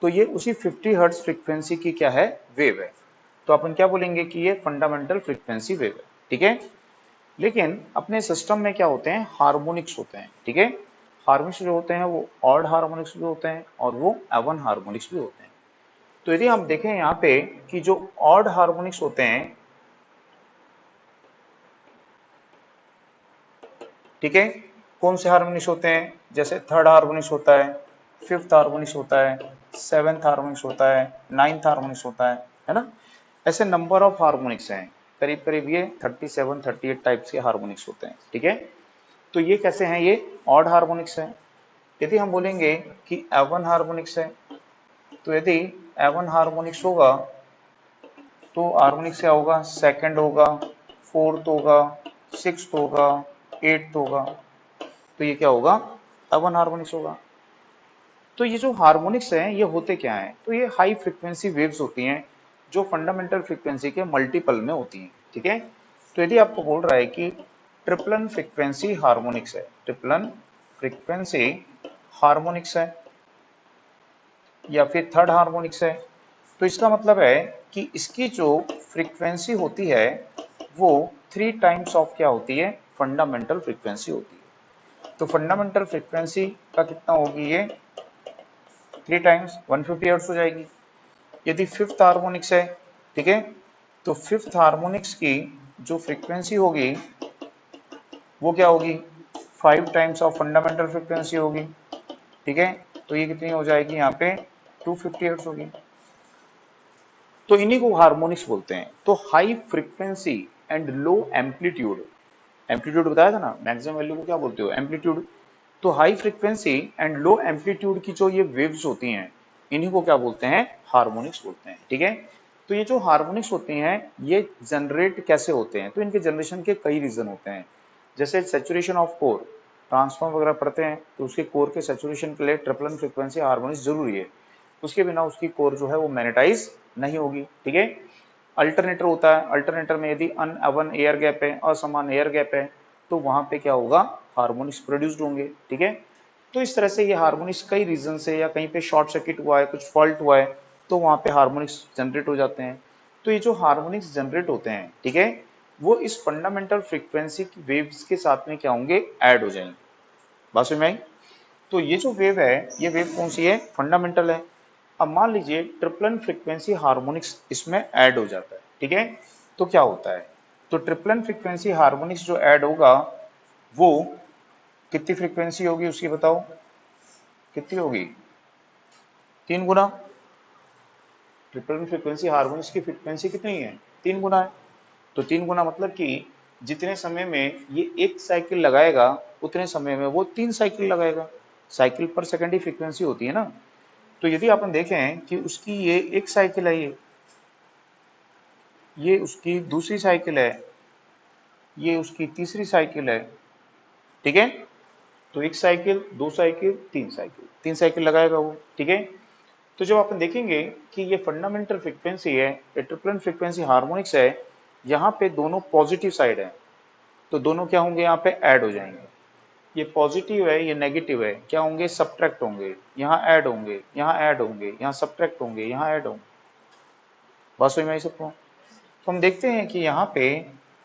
[SPEAKER 1] तो ये उसी 50 हर्ट्ज फ्रीक्वेंसी की क्या है वेव है, तो अपन क्या बोलेंगे कि ये फंडामेंटल फ्रीक्वेंसी वेव है, ठीक है। लेकिन अपने सिस्टम में क्या होते हैं हार्मोनिक्स होते हैं, ठीक है, हार्मोनिक्स जो होते हैं वो ऑड हार्मोनिक्स भी होते हैं और वो एवन हार्मोनिक्स भी होते हैं। तो यदि हम देखें यहाँ पे कि जो ऑड हार्मोनिक्स होते हैं, ठीक है, कौन से हार्मोनिक्स होते हैं, जैसे थर्ड हार्मोनिक्स होता है, फिफ्थ हार्मोनिक्स होता है, सेवेंथ हार्मोनिक्स होता है, नाइन्थ हार्मोनिक्स होता है ना, ऐसे नंबर ऑफ हार्मोनिक्स हैं, करीब करीब ये 37 38 टाइप्स के हार्मोनिक्स होते हैं, ठीक है। तो ये कैसे हैं, ये ऑड हार्मोनिक्स हैं। यदि हम बोलेंगे कि एवन हार्मोनिक्स है, तो यदि एवन हार्मोनिक्स होगा तो हार्मोनिक्स क्या होगा, सेकंड होगा, फोर्थ होगा, सिक्स्थ होगा, एट्थ होगा, तो ये क्या होगा एवन हार्मोनिक्स होगा। तो ये जो हार्मोनिक्स हैं ये होते क्या हैं, तो ये हाई फ्रीक्वेंसी वेव्स होती हैं जो फंडामेंटल फ्रीक्वेंसी के मल्टीपल में होती हैं, ठीक है। तो यदि आपको बोल रहा है कि ट्रिपलन फ्रीक्वेंसी हार्मोनिक्स है, ट्रिपलन फ्रीक्वेंसी हार्मोनिक्स है या फिर थर्ड हार्मोनिक्स है, तो इसका मतलब है कि इसकी जो फ्रीक्वेंसी होती है वो 3 टाइम्स ऑफ क्या होती है फंडामेंटल फ्रीक्वेंसी होती है। तो फंडामेंटल फ्रीक्वेंसी का कितना होगी ये 3 टाइम्स 150 हर्ट्ज हो जाएगी। यदि फिफ्थ हार्मोनिक्स है, ठीक है, तो फिफ्थ हार्मोनिक्स की जो फ्रीक्वेंसी होगी वो क्या होगी 5 टाइम्स ऑफ फंडामेंटल फ्रीक्वेंसी होगी, ठीक है, तो ये कितनी हो जाएगी यहाँ पे 250 हर्ट्ज होगी। तो इन्हीं को हार्मोनिक्स बोलते हैं। तो high frequency and low amplitude, amplitude बताया था ना, मैक्सिमम वैल्यू को क्या बोलते हो एम्पलीट्यूड, तो high frequency and low amplitude की जो ये वेव्स होती हैं इन्हीं को क्या बोलते हैं हार्मोनिक्स बोलते हैं, ठीक है। तो ये जो हार्मोनिक्स होती हैं ये जनरेट कैसे होते हैं, तो इनके जनरेशन के कई रीजन होते हैं, जैसे सैचुरेशन ऑफ कोर, ट्रांसफॉर्म वगैरह पढ़ते हैं तो उसके कोर के सैचुरेशन के लिए ट्रिपलन फ्रीक्वेंसी हार्मोनिक्स जरूरी है, उसके बिना उसकी कोर जो है वो मैग्नेटाइज नहीं होगी, ठीक है। अल्टरनेटर होता है, अल्टरनेटर में यदि अनएवन एयर गैप है, असमान एयर गैप है, तो वहां पे क्या होगा हार्मोनिक्स प्रोड्यूस्ड होंगे, ठीक है। तो इस तरह से ये हार्मोनिक्स कई रीजन से, या कहीं पे शॉर्ट सर्किट हुआ है, कुछ फॉल्ट हुआ है, तो वहां पे हार्मोनिक्स जनरेट हो जाते हैं। तो ये जो हार्मोनिक्स जनरेट होते हैं, ठीक है, वो इस फंडामेंटल फ्रीक्वेंसी की वेव्स के साथ में क्या होंगे, ऐड हो जाएंगे। बात समझ में आई? तो ये जो वेव है, ये वेव कौन सी है, फंडामेंटल है। अब मान लीजिए ट्रिपलन फ्रीक्वेंसी हार्मोनिक्स इसमें ऐड हो जाता है, ठीक है। तो क्या होता है, तो ट्रिपलन फ्रीक्वेंसी हार्मोनिक्स जो ऐड होगा वो कितनी फ्रीक्वेंसी होगी उसकी बताओ, कितनी होगी, 3 गुना। ट्रिपल फ्रीक्वेंसी हार्मोनिक्स की फ्रीक्वेंसी कितनी है, 3 गुना है। तो 3 गुना मतलब कि जितने समय में ये एक साइकिल लगाएगा उतने समय में वो 3 साइकिल लगाएगा। साइकिल पर सेकेंड की फ्रीक्वेंसी होती है ना। तो यदि अपन देखें कि उसकी ये एक साइकिल है, ये उसकी दूसरी साइकिल है, ये उसकी तीसरी साइकिल है, ठीक है। तो एक साइकिल, 2 साइकिल, 3 साइकिल, 3 साइकिल लगाएगा वो, ठीक है। तो जब अपन देखेंगे कि ये फंडामेंटल फ्रीक्वेंसी है, ये ट्रिपलन फ्रीक्वेंसी हार्मोनिक्स है, यहाँ पे दोनों पॉजिटिव साइड है, तो दोनों क्या होंगे, यहाँ पे ऐड हो जाएंगे। ये पॉजिटिव है, ये नेगेटिव है, क्या होंगे, सब्ट्रैक्ट होंगे। यहाँ ऐड होंगे, यहाँ ऐड होंगे, यहाँ सब्ट्रैक्ट होंगे, यहाँ ऐड होंगे। बात समझ में आई सबको? तो हम देखते हैं कि यहाँ पे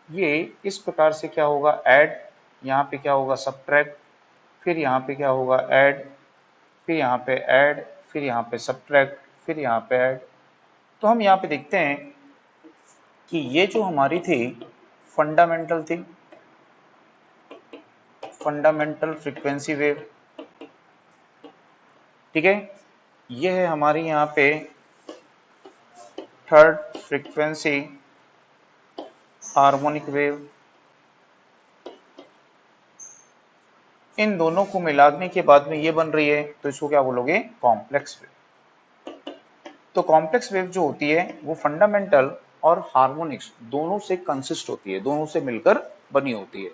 [SPEAKER 1] ये इस प्रकार से क्या होगा, ऐड, यहाँ पे क्या होगा, सब्ट्रैक्ट, फिर यहाँ पे क्या होगा, ऐड, फिर यहाँ पे ऐड, फिर यहाँ पे सब्ट्रैक्ट, फिर यहाँ पे ऐड। तो हम यहाँ पे देखते हैं कि ये जो हमारी थी फंडामेंटल थी, फंडामेंटल फ्रीक्वेंसी वेव, ठीक है। ये है हमारी यहाँ पे थर्ड फ्रीक्वेंसी हार्मोनिक वेव। इन दोनों को मिलाने के बाद में ये बन रही है, तो इसको क्या बोलोगे, कॉम्प्लेक्स वेव। तो कॉम्प्लेक्स वेव जो होती है वो फंडामेंटल और हार्मोनिक्स दोनों से कंसिस्ट होती है, दोनों से मिलकर बनी होती है।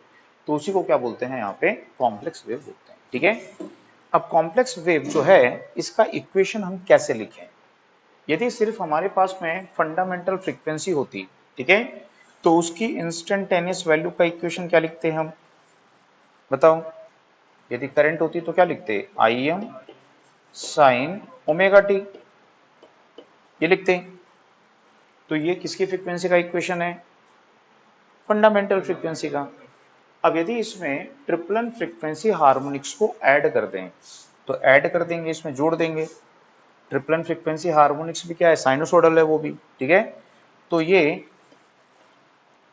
[SPEAKER 1] तो उसी को क्या बोलते हैं, यहाँ पे कॉम्प्लेक्स वेव बोलते हैं, ठीक है। अब कॉम्प्लेक्स वेव जो है इसका इक्वेशन हम कैसे लिखें, यदि सिर्फ हमारे पास में फंडामेंटल फ्रीक्वेंसी होती, ठीक है, तो उसकी इंस्टेंटेनियस वैल्यू का इक्वेशन क्या लिखते हैं हम, बताओ। यदि करंट होती तो क्या लिखते, I am sign omega T, ये लिखते। तो ये किसकी फ्रीक्वेंसी का इक्वेशन है, फंडामेंटल फ्रीक्वेंसी का। अब यदि इसमें ट्रिपलन फ्रीक्वेंसी हार्मोनिक्स को ऐड कर दें, तो ऐड कर देंगे, इसमें जोड़ देंगे। ट्रिपलन फ्रीक्वेंसी हार्मोनिक्स भी क्या है, साइनोसोडल है वो भी, ठीक है। तो ये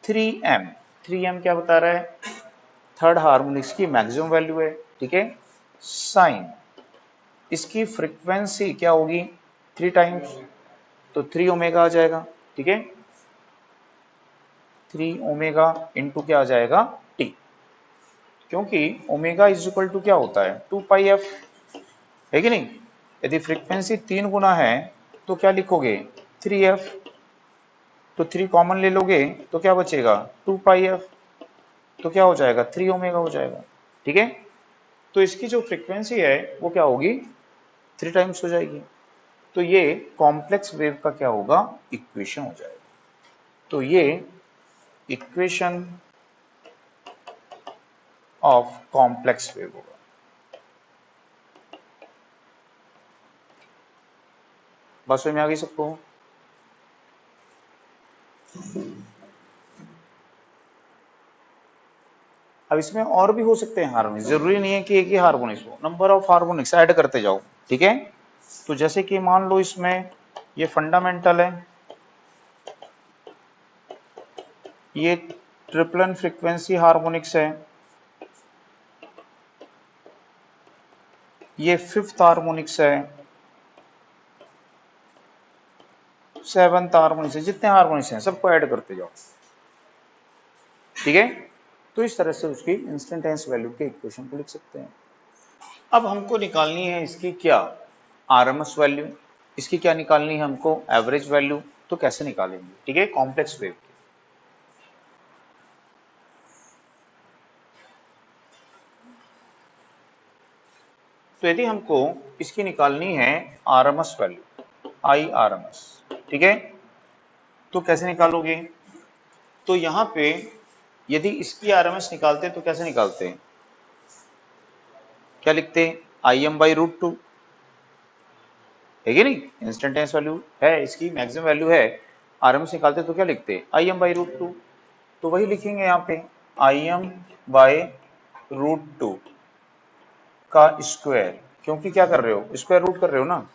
[SPEAKER 1] 3m, 3m क्या बता रहा है, थर्ड हार्मोनिक्स की मैक्सिमम वैल्यू है, ठीक है। साइन, इसकी फ्रीक्वेंसी क्या होगी, 3 टाइम्स, तो 3 ओमेगा आ जाएगा, ठीक है। 3 ओमेगा इंटू क्या आ जाएगा, टी, क्योंकि ओमेगा इज इक्वल टू क्या होता है, 2 पाई एफ, है कि नहीं। यदि फ्रीक्वेंसी 3 गुना है तो क्या लिखोगे, 3f, तो 3 कॉमन ले लोगे तो क्या बचेगा, 2 पाई एफ, तो क्या हो जाएगा, 3 ओमेगा हो जाएगा, ठीक है। तो इसकी जो फ्रीक्वेंसी है वो क्या होगी, 3 टाइम्स हो जाएगी। तो ये कॉम्प्लेक्स वेव का क्या होगा, इक्वेशन हो जाएगा। तो ये इक्वेशन ऑफ कॉम्प्लेक्स वेव होगा। बात समझ में आ गई सबको? अब इसमें और भी हो सकते हैं हार्मोनिक्स, जरूरी नहीं है कि एक ही हार्मोनिक्स हो, नंबर ऑफ हार्मोनिक्स ऐड करते जाओ, ठीक है। तो जैसे कि मान लो इसमें ये फंडामेंटल है, ये ट्रिपलन फ्रीक्वेंसी हार्मोनिक्स है, ये फिफ्थ हार्मोनिक्स है, सेवंथ हार्मोनिक्स है, जितने हार्मोनिक्स हैं सबको ऐड करते जाओ, ठीक है। तो इस तरह से उसकी इंस्टेंटेनियस वैल्यू के इक्वेशन को लिख सकते हैं। अब हमको निकालनी है इसकी क्या, आरएमएस वैल्यू, इसकी क्या निकालनी है हमको, एवरेज वैल्यू। तो कैसे निकालेंगे, ठीक है, कॉम्प्लेक्स वेव। तो यदि हमको इसकी निकालनी है आरएमएस वैल्यू, आई आरएमएस, ठीक है, तो कैसे निकालोगे, तो यहां पे यदि इसकी आरएमएस निकालते तो कैसे निकालते हैं, क्या लिखते हैं, आई एम बाई रूट 2, है कि नहीं, इंस्टेंटेनियस वैल्यू है इसकी, मैक्सिमम वैल्यू है, आरएमएस निकालते तो क्या लिखते, आई एम बाई रूट 2, तो वही लिखेंगे यहाँ पे Im बाय √2 का स्क्वायर, क्योंकि क्या कर रहे हो, स्क्वायर रूट कर रहे हो ना।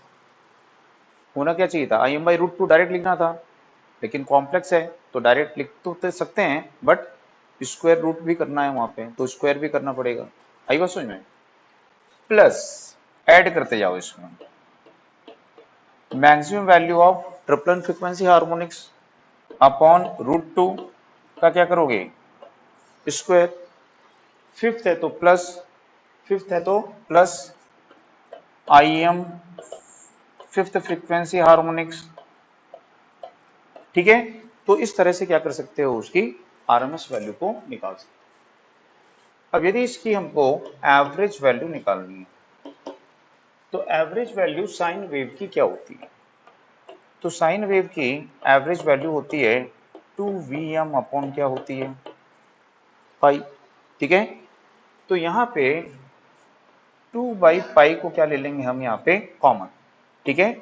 [SPEAKER 1] होना क्या चाहिए था, Im बाई √2 डायरेक्ट लिखना था, लेकिन कॉम्प्लेक्स है तो डायरेक्ट लिख तो सकते हैं, बट स्क्वायर रूट भी करना है वहां पे, तो स्क्वायर भी करना पड़ेगा। आई बात समझ में। प्लस ऐड करते जाओ इसमें maximum value of triplen frequency harmonics upon √2 का क्या करोगे, स्क्वायर। फिफ्थ है तो प्लस, फिफ्थ है तो plus Im fifth frequency harmonics, ठीक है। तो इस तरह से क्या कर सकते हो, उसकी आरएमएस वैल्यू को निकाल सकते हो। अब यदि इसकी हमको एवरेज वैल्यू निकालनी है, तो एवरेज वैल्यू साइन वेव की क्या होती है, तो साइन वेव की एवरेज वैल्यू होती है 2Vm अपॉन क्या होती है, पाई, ठीक है। तो यहाँ पे 2/पाई को क्या ले लेंगे हम यहाँ पे कॉमन, ठीक है।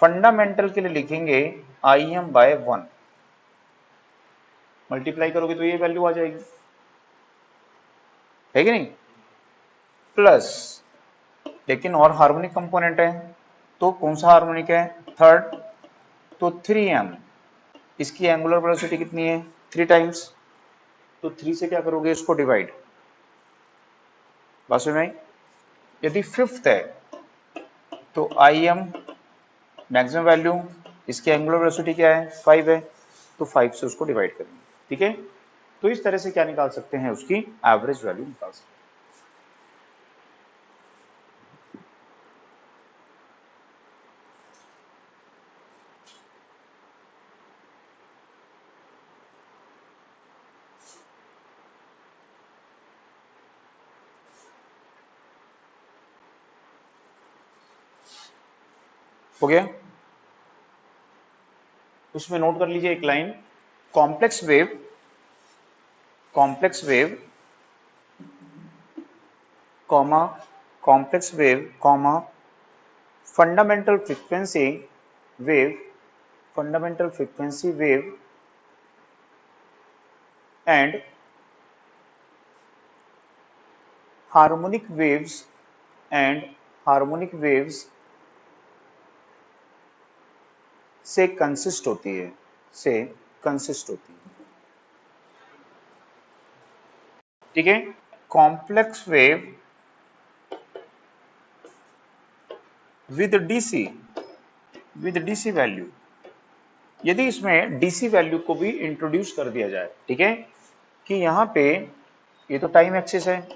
[SPEAKER 1] फंडामेंटल के लिए लिखेंगे Im/1, मल्टीप्लाई करोगे तो ये वैल्यू आ जाएगी, है कि नहीं। प्लस, लेकिन और हार्मोनिक कंपोनेंट है, तो कौन सा हार्मोनिक है, थर्ड, तो 3m, इसकी एंगुलर वेलोसिटी कितनी है 3 टाइम्स, तो 3 से क्या करोगे इसको डिवाइड, बस में। यदि फिफ्थ है तो Im मैक्सिमम वैल्यू, इसकी एंगुलर वेलोसिटी क्या है 5 है, तो 5 से उसको डिवाइड करेंगे, ठीक है। तो इस तरह से क्या निकाल सकते हैं, उसकी एवरेज वैल्यू निकाल सकते हैं। हो गया, उसमें नोट कर लीजिए एक line, complex wave, complex wave comma, complex wave comma fundamental frequency wave, fundamental frequency wave and harmonic waves and harmonic waves से कंसिस्ट होती है, से कंसिस्ट होती है, ठीक है। Complex wave with DC, with DC value, यदि इसमें डीसी वैल्यू को भी इंट्रोड्यूस कर दिया जाए, ठीक है, कि यहाँ पे ये तो टाइम एक्सिस है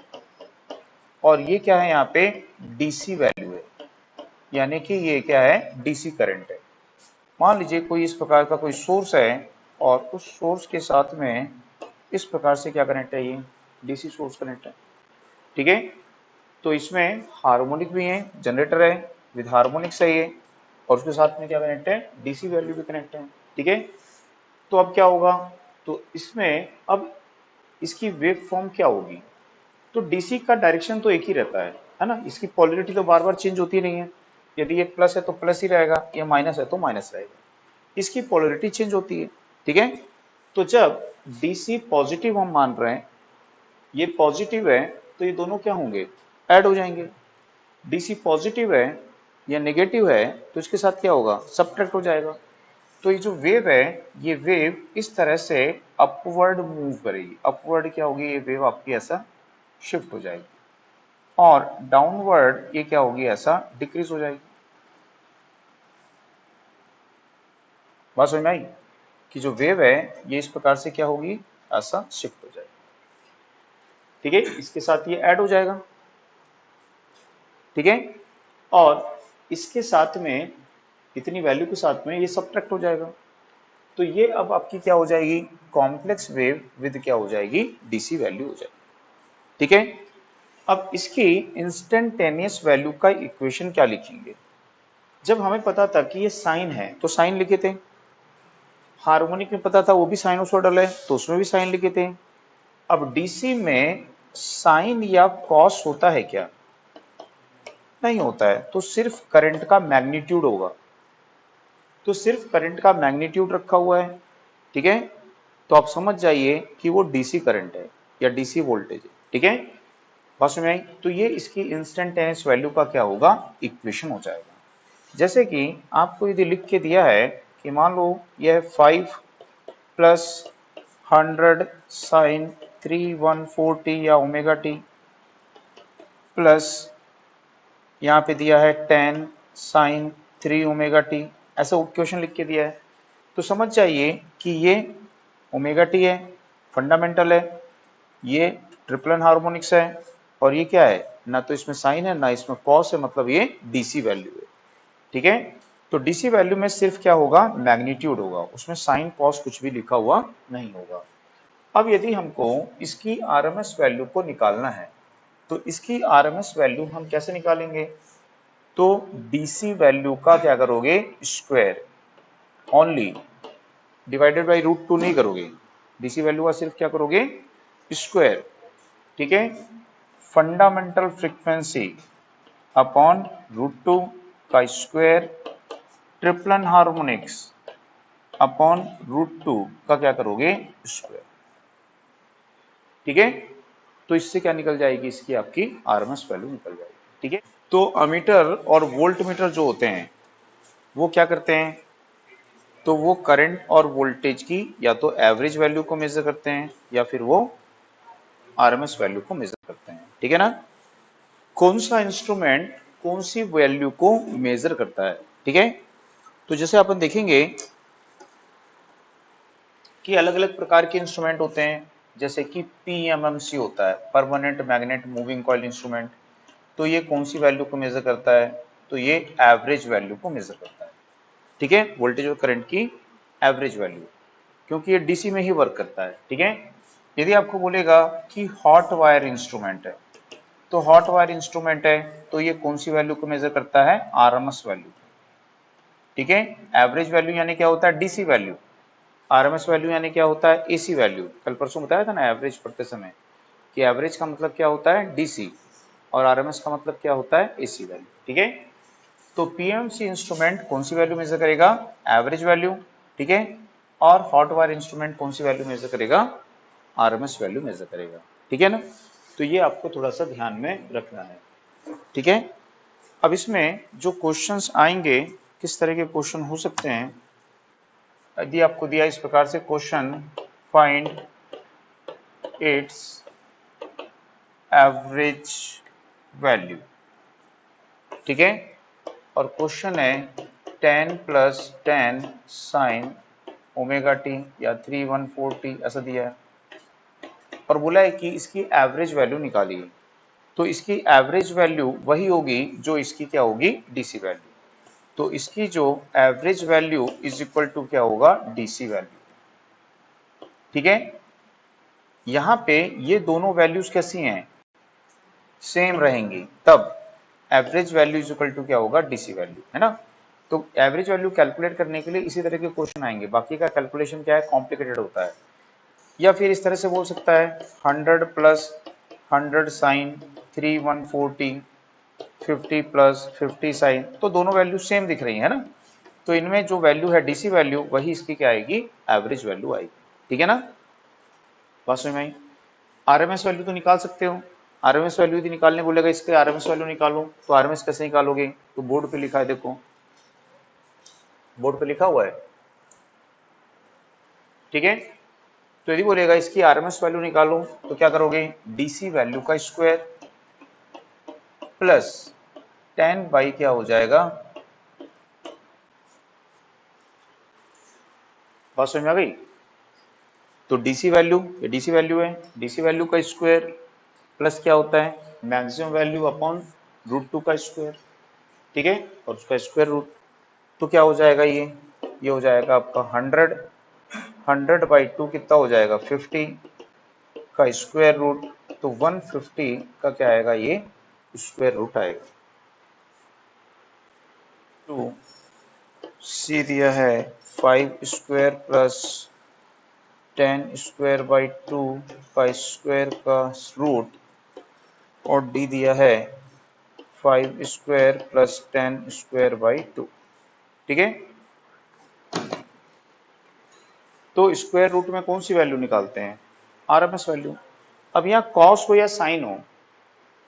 [SPEAKER 1] और ये क्या है यहाँ पे डीसी वैल्यू है, यानी कि ये क्या है डीसी करंट है। मान लीजिए कोई इस प्रकार का कोई सोर्स है और उस सोर्स के साथ में इस प्रकार से क्या कनेक्ट है, ये डीसी सोर्स कनेक्ट है, ठीक है। तो इसमें हार्मोनिक भी है, जनरेटर है विद हार्मोनिक सही है, और उसके साथ में क्या कनेक्ट है, डीसी वैल्यू भी कनेक्ट है, ठीक है। तो अब क्या होगा, तो इसमें अब इसकी वेव फॉर्म क्या होगी, तो डीसी का डायरेक्शन तो एक ही रहता है ना, इसकी पोलरिटी तो बार बार चेंज होती नहीं है, यदि ये प्लस है तो प्लस ही रहेगा, ये माइनस है तो माइनस रहेगा, इसकी पोलरिटी चेंज होती है, ठीक है। तो जब डीसी पॉजिटिव हम मान रहे हैं, ये पॉजिटिव है, तो ये दोनों क्या होंगे, ऐड हो जाएंगे। डीसी पॉजिटिव है या नेगेटिव है तो इसके साथ क्या होगा, सबट्रैक्ट हो जाएगा। तो ये जो वेव है, ये वेव इस तरह से अपवर्ड मूव करेगी, अपवर्ड क्या होगी, ये वेव आपकी ऐसा शिफ्ट हो जाएगी, और डाउनवर्ड ये क्या होगी, ऐसा डिक्रीज हो जाएगी। बात समझ में आई, कि जो वेव है ये इस प्रकार से क्या होगी, ऐसा शिफ्ट हो जाएगी, ठीक है। इसके साथ ये ऐड हो जाएगा, ठीक है, और इसके साथ में इतनी वैल्यू के साथ में ये सबट्रैक्ट हो जाएगा। तो ये अब आपकी क्या हो जाएगी, कॉम्प्लेक्स वेव विद क्या हो जाएगी, डीसी वैल्यू हो जाएगी, ठीक है। अब इसकी इंस्टेंटेनियस वैल्यू का इक्वेशन क्या लिखेंगे, जब हमें पता था कि ये साइन है तो साइन लिखे थे, हार्मोनिक में पता था वो भी साइनोसॉइडल है तो उसमें भी साइन लिखे थे। अब डीसी में साइन या कॉस होता है क्या, नहीं होता है, तो सिर्फ करंट का मैग्नीट्यूड होगा, तो सिर्फ करंट का मैग्नीट्यूड रखा हुआ है, ठीक है। तो आप समझ जाइए कि वो डीसी करंट है या डीसी वोल्टेज है। ठीक है, बात समझ में आई? तो ये इसकी इंस्टेंटेनियस वैल्यू का क्या होगा, इक्वेशन हो जाएगा। जैसे कि आपको यदि लिख के दिया है कि मान लो यह 5 प्लस 100 साइन 3 140 या ओमेगा टी प्लस यहाँ पे दिया है 10 साइन 3 ओमेगा टी, ऐसा इक्वेशन लिख के दिया है। तो समझ जाइए कि ये ओमेगा टी है, फंडामेंटल है, ये ट्रिपलन हार्मोनिक्स है, और ये क्या है, ना तो इसमें साइन है ना इसमें कॉस है, मतलब ये डीसी वैल्यू है। ठीक है, तो डीसी वैल्यू में सिर्फ क्या होगा, मैग्नीट्यूड होगा, उसमें साइन कॉस कुछ भी लिखा हुआ नहीं होगा। अब यदि हमको इसकी आरएमएस वैल्यू को निकालना है तो इसकी आरएमएस वैल्यू हम कैसे निकालेंगे, तो डीसी वैल्यू का क्या करोगे, स्क्वायर ओनली, डिवाइडेड बाई √2 नहीं करोगे, डीसी वैल्यू का सिर्फ क्या करोगे, स्क्वायर। ठीक है, फंडामेंटल फ्रीक्वेंसी अपॉन √2 का स्क्वायर, ट्रिपलन हार्मोनिक्स अपॉन √2 का क्या करोगे, स्क्वायर। ठीक है, तो इससे क्या निकल जाएगी, इसकी आपकी आरएमएस वैल्यू निकल जाएगी। ठीक है, तो अमीटर और वोल्ट मीटर जो होते हैं वो क्या करते हैं, तो वो करंट और वोल्टेज की या तो एवरेज वैल्यू को मेजर करते हैं या फिर वो आरएमएस वैल्यू को मेजर करते हैं। ठीक है ना, कौन सा इंस्ट्रूमेंट कौन सी वैल्यू को मेजर करता है। ठीक है, तो जैसे अपन देखेंगे कि अलग अलग प्रकार के इंस्ट्रूमेंट होते हैं, जैसे कि पीएमएमसी होता है, permanent magnet moving coil instrument, तो ये कौन सी वैल्यू को मेजर करता है, तो ये एवरेज वैल्यू को मेजर करता है। ठीक है, वोल्टेज और करंट की एवरेज वैल्यू, क्योंकि ये डीसी में ही वर्क करता है। ठीक है, यदि आपको बोलेगा कि हॉट वायर इंस्ट्रूमेंट है, तो हॉट वायर इंस्ट्रूमेंट है तो ये कौन सी वैल्यू को मेजर करता है, आरएमएस वैल्यू। ठीक है, एवरेज वैल्यू यानी क्या होता है, डीसी वैल्यू, आरएमएस वैल्यू यानी क्या होता है, एसी वैल्यू। कल परसों बताया था ना एवरेज पढ़ते समय कि एवरेज का मतलब क्या होता है, डीसी, और आरएमएस का मतलब क्या होता है, एसी वैल्यू। ठीक है, तो पीएमसी इंस्ट्रूमेंट कौन सी वैल्यू मेजर करेगा, एवरेज वैल्यू। ठीक है, और हॉट वायर इंस्ट्रूमेंट कौन सी वैल्यू मेजर करेगा, आरएमएस वैल्यू मेजर करेगा। ठीक है ना, तो ये आपको थोड़ा सा ध्यान में रखना है। ठीक है, अब इसमें जो क्वेश्चंस आएंगे, किस तरह के क्वेश्चन हो सकते हैं, यदि आपको दिया इस प्रकार से question, find its average value. ठीक है, और क्वेश्चन है 10 प्लस 10 साइन ओमेगा टी या 3 140 ऐसा दिया है, और बोला है कि इसकी एवरेज वैल्यू निकालिए। तो इसकी एवरेज वैल्यू वही होगी जो इसकी क्या होगी, डीसी वैल्यू। तो इसकी जो average value is equal to क्या होगा, डीसी वैल्यू। ठीक है, यहां पे ये दोनों वैल्यूज कैसी हैं, सेम रहेंगी, तब average value is equal to क्या होगा, डीसी वैल्यू, है ना। तो एवरेज वैल्यू कैलकुलेट करने के लिए इसी तरह के क्वेश्चन आएंगे, बाकी का कैलकुलेशन क्या है, कॉम्प्लिकेटेड होता है। या फिर इस तरह से बोल सकता है 100 प्लस 100 साइन 3 140 50 प्लस 50 साइन, तो दोनों वैल्यू सेम दिख रही है ना, तो इनमें जो वैल्यू है डीसी वैल्यू वही इसकी क्या आएगी, एवरेज वैल्यू आएगी। ठीक है ना, बात समझ में आई। आरएमएस वैल्यू तो निकाल सकते हो, आरएमएस वैल्यू यदि निकालने बोलेगा इसके आरएमएस वैल्यू निकालो, तो आरएमएस कैसे निकालोगे, तो बोर्ड पे लिखा है, देखो बोर्ड पे लिखा हुआ है। ठीक है, तो यदि बोलेगा इसकी आरएमएस वैल्यू निकालो, तो क्या करोगे, डीसी वैल्यू का स्क्वायर प्लस 10 बाई क्या हो जाएगा, बात समझ में आ गई। तो डीसी वैल्यू, ये डीसी वैल्यू है, डीसी वैल्यू का स्क्वायर प्लस क्या होता है, मैक्सिमम वैल्यू अपॉन √2 का स्क्वायर। ठीक है, और उसका स्क्वायर रूट, तो क्या हो जाएगा, ये हो जाएगा आपका 100 कितना हो जाएगा, 50 का स्क्वायर रूट, तो 150 का क्या आएगा, ये स्क्वायर रूट आएगा। तो सी दिया है 5 स्क्वायर प्लस 10 स्क्वायर बाई 2 का स्क्वायर का रूट, और डी दिया है 5 स्क्वायर प्लस 10 स्क्वायर बाई 2। ठीक है, तो स्क्वायर रूट में कौन सी वैल्यू निकालते हैं, आरएमएस वैल्यू। अब यहाँ कॉस हो या साइन हो,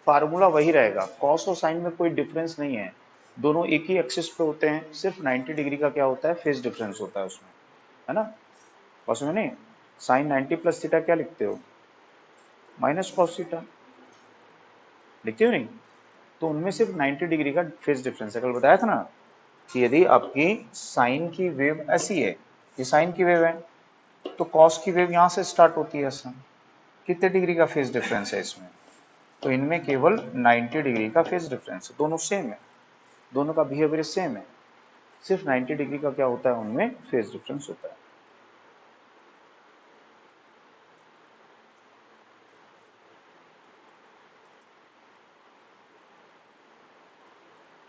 [SPEAKER 1] फार्मूला वही रहेगा, कॉस और साइन में कोई डिफरेंस नहीं है, दोनों एक ही एक्सिस पे होते हैं, सिर्फ 90 डिग्री का क्या होता है, फेज डिफरेंस होता है उसमें, है ना। बस में नहीं, साइन 90 प्लस थीटा क्या लिखते हो, माइनस कॉस थीटा लिखते हो नहीं, तो उनमें सिर्फ 90 डिग्री का फेज डिफरेंस है। कल बताया था ना कि यदि आपकी साइन की वेव ऐसी है, ये साइन की वेव है, तो कॉस की वेव यहां से स्टार्ट होती है ऐसा, कितने डिग्री का फेज डिफरेंस है इसमें, तो इनमें केवल 90 डिग्री का फेज डिफरेंस है, दोनों सेम है, दोनों का बिहेवियर सेम है, सिर्फ 90 डिग्री का क्या होता है उनमें फेज डिफरेंस होता है।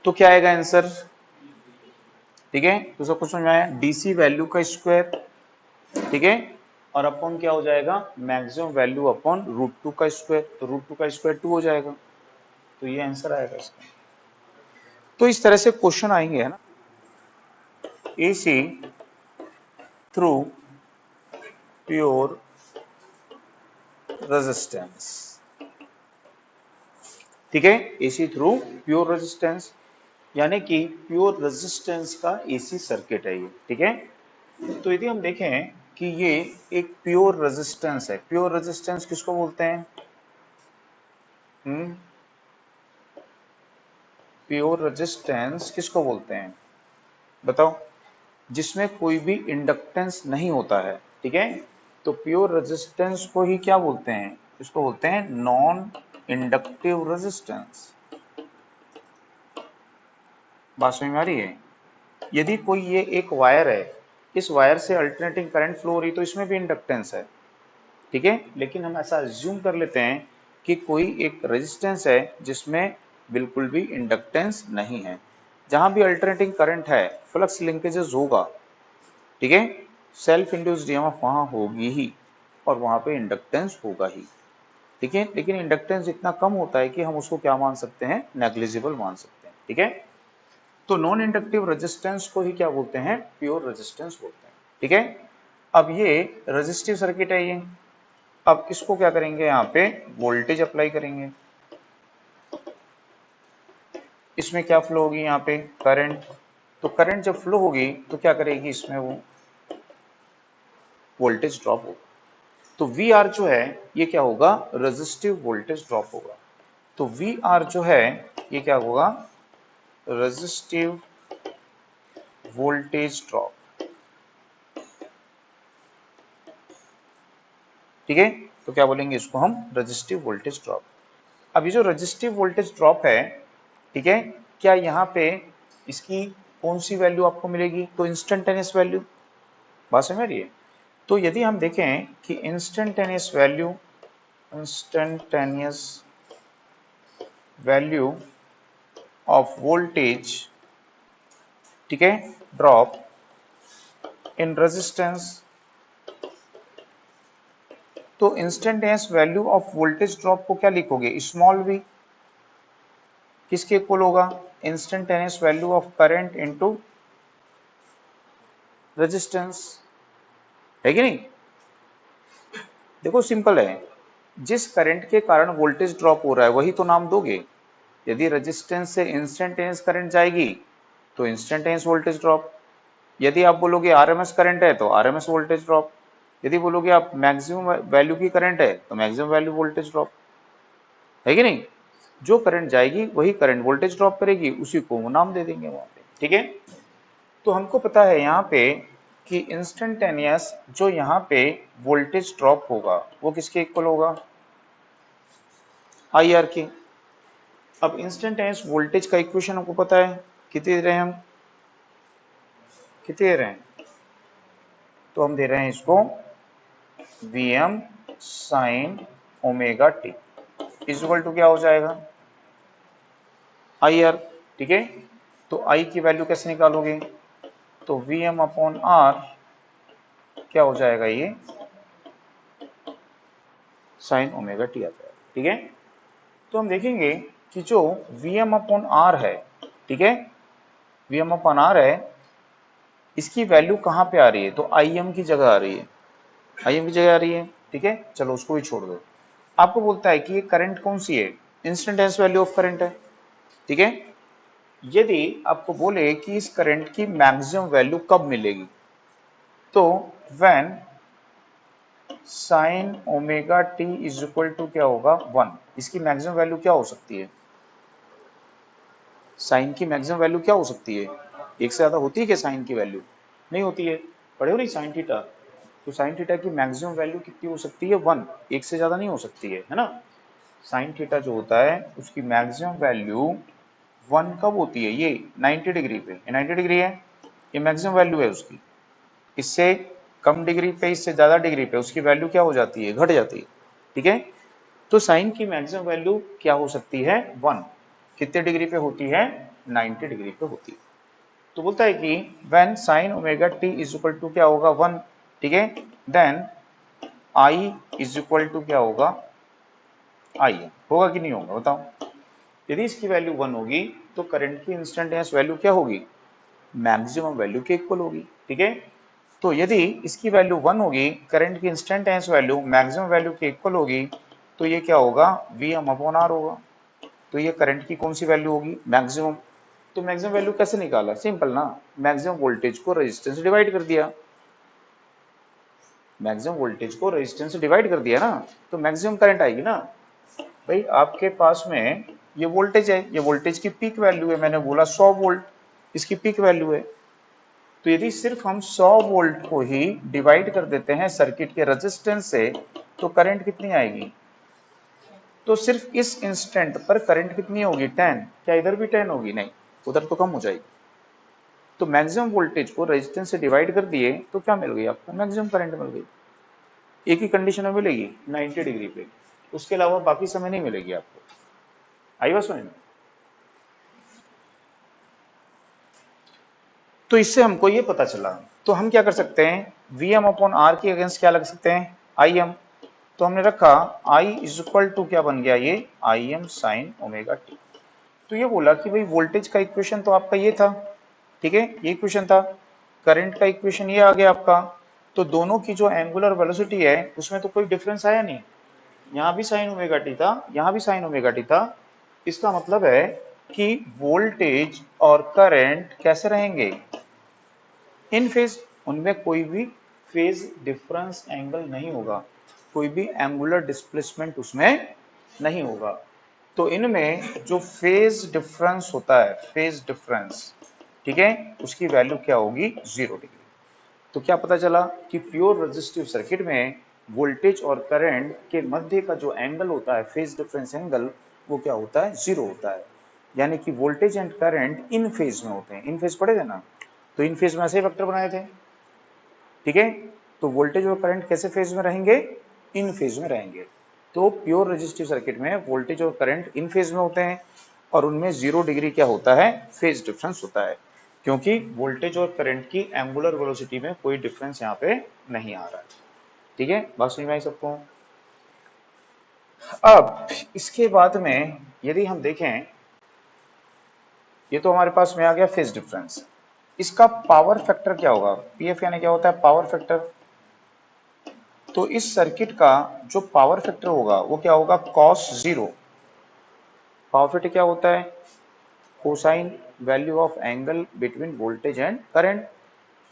[SPEAKER 1] तो क्या आएगा आंसर, ठीक है, तो सब कुछ समझ में आया, डीसी वैल्यू का स्क्वायर, ठीक है, और अपॉन क्या हो जाएगा, मैक्सिमम वैल्यू अपॉन √2 का स्क्वायर, तो √2 का स्क्वायर 2 हो जाएगा, तो ये आंसर आएगा इसका। तो इस तरह से क्वेश्चन आएंगे, है ना, एसी थ्रू प्योर रेजिस्टेंस, ठीक है, एसी थ्रू प्योर रेजिस्टेंस, यानी कि प्योर रेजिस्टेंस का एसी सर्किट है ये, ठीक है। तो यदि हम देखें कि ये एक प्योर रेजिस्टेंस है, प्योर रेजिस्टेंस किसको बोलते हैं, प्योर रेजिस्टेंस किसको बोलते हैं बताओ, जिसमें कोई भी इंडक्टेंस नहीं होता है, ठीक है, तो प्योर रेजिस्टेंस को ही क्या बोलते हैं, इसको बोलते हैं नॉन इंडक्टिव रेजिस्टेंस। बात समझ में आ रही है, यदि कोई ये एक वायर है, इस वायर से अल्टरनेटिंग करंट फ्लो हो रही, तो इसमें भी इंडक्टेंस है, ठीक है, लेकिन हम ऐसा अज्यूम कर लेते हैं कि कोई एक रेजिस्टेंस है जिसमें बिल्कुल भी इंडक्टेंस नहीं है, जहां भी अल्टरनेटिंग करंट है फ्लक्स लिंकेजेस होगा, ठीक है, सेल्फ इंड्यूस्ड ईएमएफ वहां होगी ही, और वहां पे इंडक्टेंस होगा ही, ठीक है, लेकिन इंडक्टेंस इतना कम होता है कि हम उसको क्या मान सकते हैं, नेग्लिजिबल मान सकते हैं, ठीक है। तो नॉन इंडक्टिव रेजिस्टेंस को ही क्या बोलते हैं, प्योर रेजिस्टेंस बोलते हैं, ठीक है। अब ये रेजिस्टिव सर्किट है ये, अब इसको क्या करेंगे, यहाँ पे वोल्टेज अप्लाई करेंगे, इसमें क्या फ्लो होगी, यहाँ पे करंट, तो करंट जब फ्लो होगी तो क्या करेगी, इसमें वो वोल्टेज ड्रॉप होगा, तो वी आर जो है ये क्या होगा, रेजिस्टिव वोल्टेज ड्रॉप होगा, तो वी आर जो है ये क्या होगा, रेजिस्टिव वोल्टेज ड्रॉप, ठीक है, तो क्या बोलेंगे इसको हम, रेजिस्टिव वोल्टेज ड्रॉप। अब ये जो रेजिस्टिव वोल्टेज ड्रॉप है, ठीक है, क्या यहाँ पे इसकी कौन सी वैल्यू आपको मिलेगी, तो इंस्टेंटेनियस वैल्यू, बात समझ रही है। तो यदि हम देखें कि इंस्टेंटेनियस वैल्यू ऑफ वोल्टेज, ठीक है, ड्रॉप इन रेजिस्टेंस, तो instantaneous value of voltage drop को क्या लिखोगे, स्मॉल v, किसके इक्वल होगा, instantaneous value of current into resistance, है कि नहीं। देखो सिंपल है, जिस करंट के कारण वोल्टेज ड्रॉप हो रहा है वही तो नाम दोगे, यदि रेजिस्टेंस से इंस्टेंटेनियस करंट जाएगी तो इंस्टेंटेनियस वोल्टेज ड्रॉप, यदि आप बोलोगे आरएमएस करंट है तो आरएमएस वोल्टेज ड्रॉप, यदि बोलोगे आप मैक्सिमम वैल्यू की करंट है तो मैक्सिमम वैल्यू वोल्टेज ड्रॉप, है कि नहीं, जो करंट जाएगी वही करंट वोल्टेज ड्रॉप करेगी, उसी को वो नाम दे देंगे वहां पे, ठीक है। तो हमको पता है यहाँ पे कि इंस्टेंटेनियस जो यहाँ पे वोल्टेज ड्रॉप होगा वो किसके इक्वल होगा, आई आर के। अब इंस्टेंटेनियस वोल्टेज का इक्वेशन हमको पता है, कितने दे रहे हैं हम, कितने दे रहे हैं, तो हम दे रहे हैं इसको Vm sine omega t equal to क्या हो जाएगा, आई आर, ठीक है। तो आई की वैल्यू कैसे निकालोगे, तो Vm अपॉन आर क्या हो जाएगा, ये साइन ओमेगा टी आ जाएगा, ठीक है। तो हम देखेंगे कि जो Vm अपॉन आर है, ठीक है, Vm अपॉन आर है, इसकी वैल्यू कहाँ पे आ रही है, तो आई एम की जगह आ रही है, आई एम की जगह आ रही है, ठीक है। चलो उसको भी छोड़ दो। आपको बोलता है कि ये करंट कौन सी है, इंस्टेंटेनियस वैल्यू ऑफ करंट है, ठीक है। यदि आपको बोले कि इस करंट की मैक्सिमम वैल्यू कब मिलेगी, तो when sine omega t is equal to क्या होगा 1, इसकी मैक्सिमम वैल्यू क्या हो सकती है, साइन की मैक्सिमम वैल्यू क्या हो सकती है, एक से ज्यादा होती है क्या साइन की वैल्यू, नहीं होती है, पढ़े हो रही साइन थीटा, तो साइन थीटा की मैक्सिमम वैल्यू कितनी हो सकती है 1, एक से ज्यादा नहीं हो सकती है ना। साइन थीटा जो होता है उसकी मैक्सिमम वैल्यू 1 कब होती है, ये 90 डिग्री पे, ये 90 डिग्री है, ये मैक्सिमम वैल्यू है उसकी। इससे कम डिग्री पे, इससे ज्यादा डिग्री पे उसकी वैल्यू क्या हो जाती है, घट जाती है, ठीक है। तो साइन की मैक्सिमम वैल्यू क्या हो सकती है 1, कितने डिग्री पे होती है, 90 डिग्री पे होती है। तो बोलता है कि when sine omega t is equal to क्या होगा 1, ठीक है, then I is equal to क्या होगा, आई होगा कि नहीं होगा बताओ। यदि इसकी वैल्यू 1 होगी तो करंट की इंस्टेंटेनियस वैल्यू क्या होगी, मैक्सिमम वैल्यू के इक्वल होगी, ठीक है। तो यदि इसकी वैल्यू 1 होगी, करंट की इंस्टेंटेनियस वैल्यू मैक्सिमम वैल्यू के इक्वल होगी, तो ये क्या होगा, वी एम अपॉन आर होगा। तो ये करंट की कौन सी वैल्यू होगी, मैक्सिमम। तो मैक्सिमम वैल्यू कैसे निकाला, सिंपल ना, मैक्सिमम वोल्टेज को रेजिस्टेंस से डिवाइड कर दिया, मैक्सिमम वोल्टेज को रेजिस्टेंस से डिवाइड कर दिया ना, तो मैक्सिमम करंट आएगी ना। भाई आपके पास में ये वोल्टेज है, ये वोल्टेज की पीक वैल्यू है, मैंने बोला 100 वोल्ट इसकी पीक वैल्यू है। तो यदि सिर्फ हम 100 वोल्ट को ही डिवाइड कर देते हैं सर्किट के रेजिस्टेंस से, तो करंट कितनी आएगी, तो सिर्फ इस इंस्टेंट पर करंट कितनी होगी 10, क्या इधर भी 10 होगी, नहीं, उधर तो कम हो जाएगी। तो मैक्सिमम वोल्टेज को रेजिस्टेंस से डिवाइड कर दिए तो क्या मिल गई आपको, मैक्सिमम करंट मिल गई। एक ही कंडीशन में मिलेगी 90 डिग्री पे, उसके अलावा बाकी समय नहीं मिलेगी आपको। आई बात समझ में। तो इससे हमको ये पता चला, तो हम क्या कर सकते हैं, वी एम अपॉन आर के अगेंस्ट क्या लग सकते हैं, आई एम। तो हमने रखा आई इज इक्वल टू क्या बन गया, ये I am sign omega T. तो ये बोला कि भाई वोल्टेज का इक्वेशन तो आपका ये था, ठीक है, ये इक्वेशन था, करंट का इक्वेशन ये आ गया आपका। तो दोनों की जो एंगुलर वेलोसिटी है उसमें तो कोई डिफरेंस आया नहीं, यहाँ भी साइन ओमेगा टी था, यहाँ भी साइन ओमेगा टी था। इसका मतलब है कि वोल्टेज और करंट कैसे रहेंगे, इन फेज, उनमें कोई भी फेज डिफरेंस एंगल नहीं होगा, कोई भी एंगुलर डिस्प्लेसमेंट उसमें नहीं होगा। तो इनमें जो फेज डिफरेंस होता है, फेज डिफरेंस, ठीक है, उसकी वैल्यू क्या होगी 0 डिग्री। तो क्या पता चला कि प्योर रेजिस्टिव सर्किट में वोल्टेज और करंट के मध्य का जो एंगल होता है, फेज डिफरेंस एंगल, वो क्या होता है 0 होता है। यानी कि voltage and current in phase में होते हैं, इन फेज पढ़े थे ना, तो इन फेज में ऐसे वेक्टर बनाए थे, ठीक है। तो वोल्टेज और करंट कैसे फेज में रहेंगे, इन फेज में रहेंगे। तो प्योर रेजिस्टिव सर्किट में वोल्टेज और करंट इन फेज में होते हैं और उनमें 0 डिग्री क्या होता है, फेज डिफरेंस होता है, क्योंकि वोल्टेज और करंट की एंगुलर वेलोसिटी में कोई डिफरेंस यहाँ पे नहीं आ रहा है, ठीक है, बात समझ में आई सबको। अब इसके बाद में यदि हम देखें, ये तो हमारे पास में आ गया फेज डिफरेंस, इसका पावर फैक्टर क्या होगा, पीएफ यानी क्या होता है, पावर फैक्टर। तो इस सर्किट का जो पावर फैक्टर होगा वो क्या होगा, cos 0। पावर फैक्टर क्या होता है, cosine value of angle between voltage and current.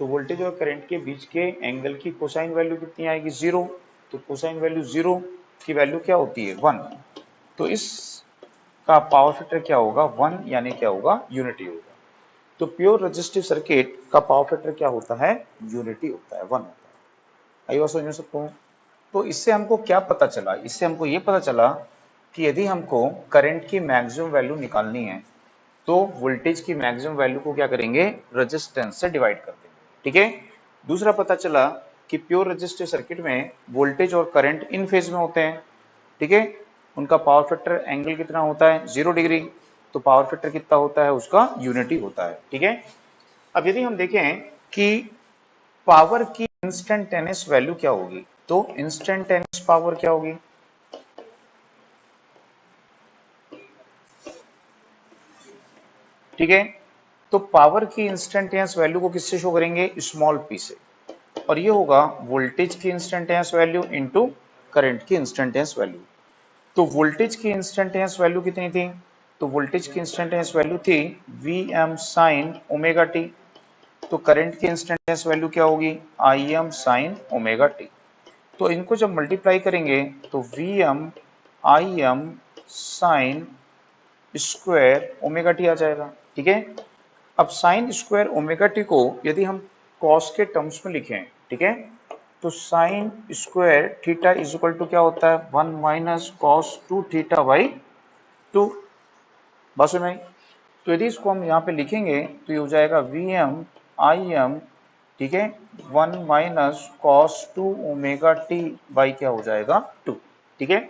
[SPEAKER 1] तो वोल्टेज और करंट के बीच के एंगल की कोसाइन वैल्यू कितनी आएगी 0। तो कोसाइन वैल्यू 0 की वैल्यू क्या होती है 1। तो इस का पावर फैक्टर क्या होगा 1, यानी क्या होगा, यूनिटी होगा। तो प्योर रेजिस्टिव सर्किट का पावर फैक्टर क्या होता है, यूनिटी होता है, 1 होता है। आई बात समझ सकते हो। तो इससे हमको क्या पता चला, इससे हमको ये पता चला कि यदि हमको करंट की मैक्सिमम वैल्यू निकालनी है तो वोल्टेज की मैक्सिमम वैल्यू को क्या करेंगे, रेजिस्टेंस से डिवाइड कर देंगे, ठीक है। दूसरा पता चला कि प्योर रेजिस्टिव सर्किट में वोल्टेज और करंट इन फेज में होते हैं, ठीक है, उनका पावर फैक्टर एंगल कितना होता है 0 डिग्री। तो पावर फैक्टर कितना होता है उसका, यूनिटी होता है, ठीक है। अब यदि हम देखें कि पावर की इंस्टेंटेनियस वैल्यू क्या होगी, तो इंस्टेंटेनियस पावर क्या होगी, ठीक है। तो पावर की इंस्टेंटेनियस वैल्यू को किससे शो करेंगे, स्मॉल p से, और ये होगा वोल्टेज की इंस्टेंटेनियस वैल्यू इनटू करंट की इंस्टेंटेनियस वैल्यू। तो वोल्टेज की इंस्टेंटेनियस वैल्यू कितनी थी, तो वोल्टेज की इंस्टेंटेनियस वैल्यू थी Vm sin ओमेगा टी। तो करंट की इंस्टेंटेनियस वैल्यू क्या होगी, Im sin ओमेगा टी। तो इनको जब मल्टीप्लाई करेंगे तो Vm Im sin square omega T आ जाएगा। ठीक है, अब साइन स्क्वायर ओमेगा टी को यदि हम कॉस के टर्म्स में लिखें, ठीक है, तो sine square theta is equal to क्या होता है, 1 माइनस कॉस 2 थीटा बाई 2। बस में, तो यदि इसको हम यहाँ पे लिखेंगे तो ये हो जाएगा Vm Im, ठीक है, 1 minus cos 2 omega T by क्या हो जाएगा 2। ठीक है,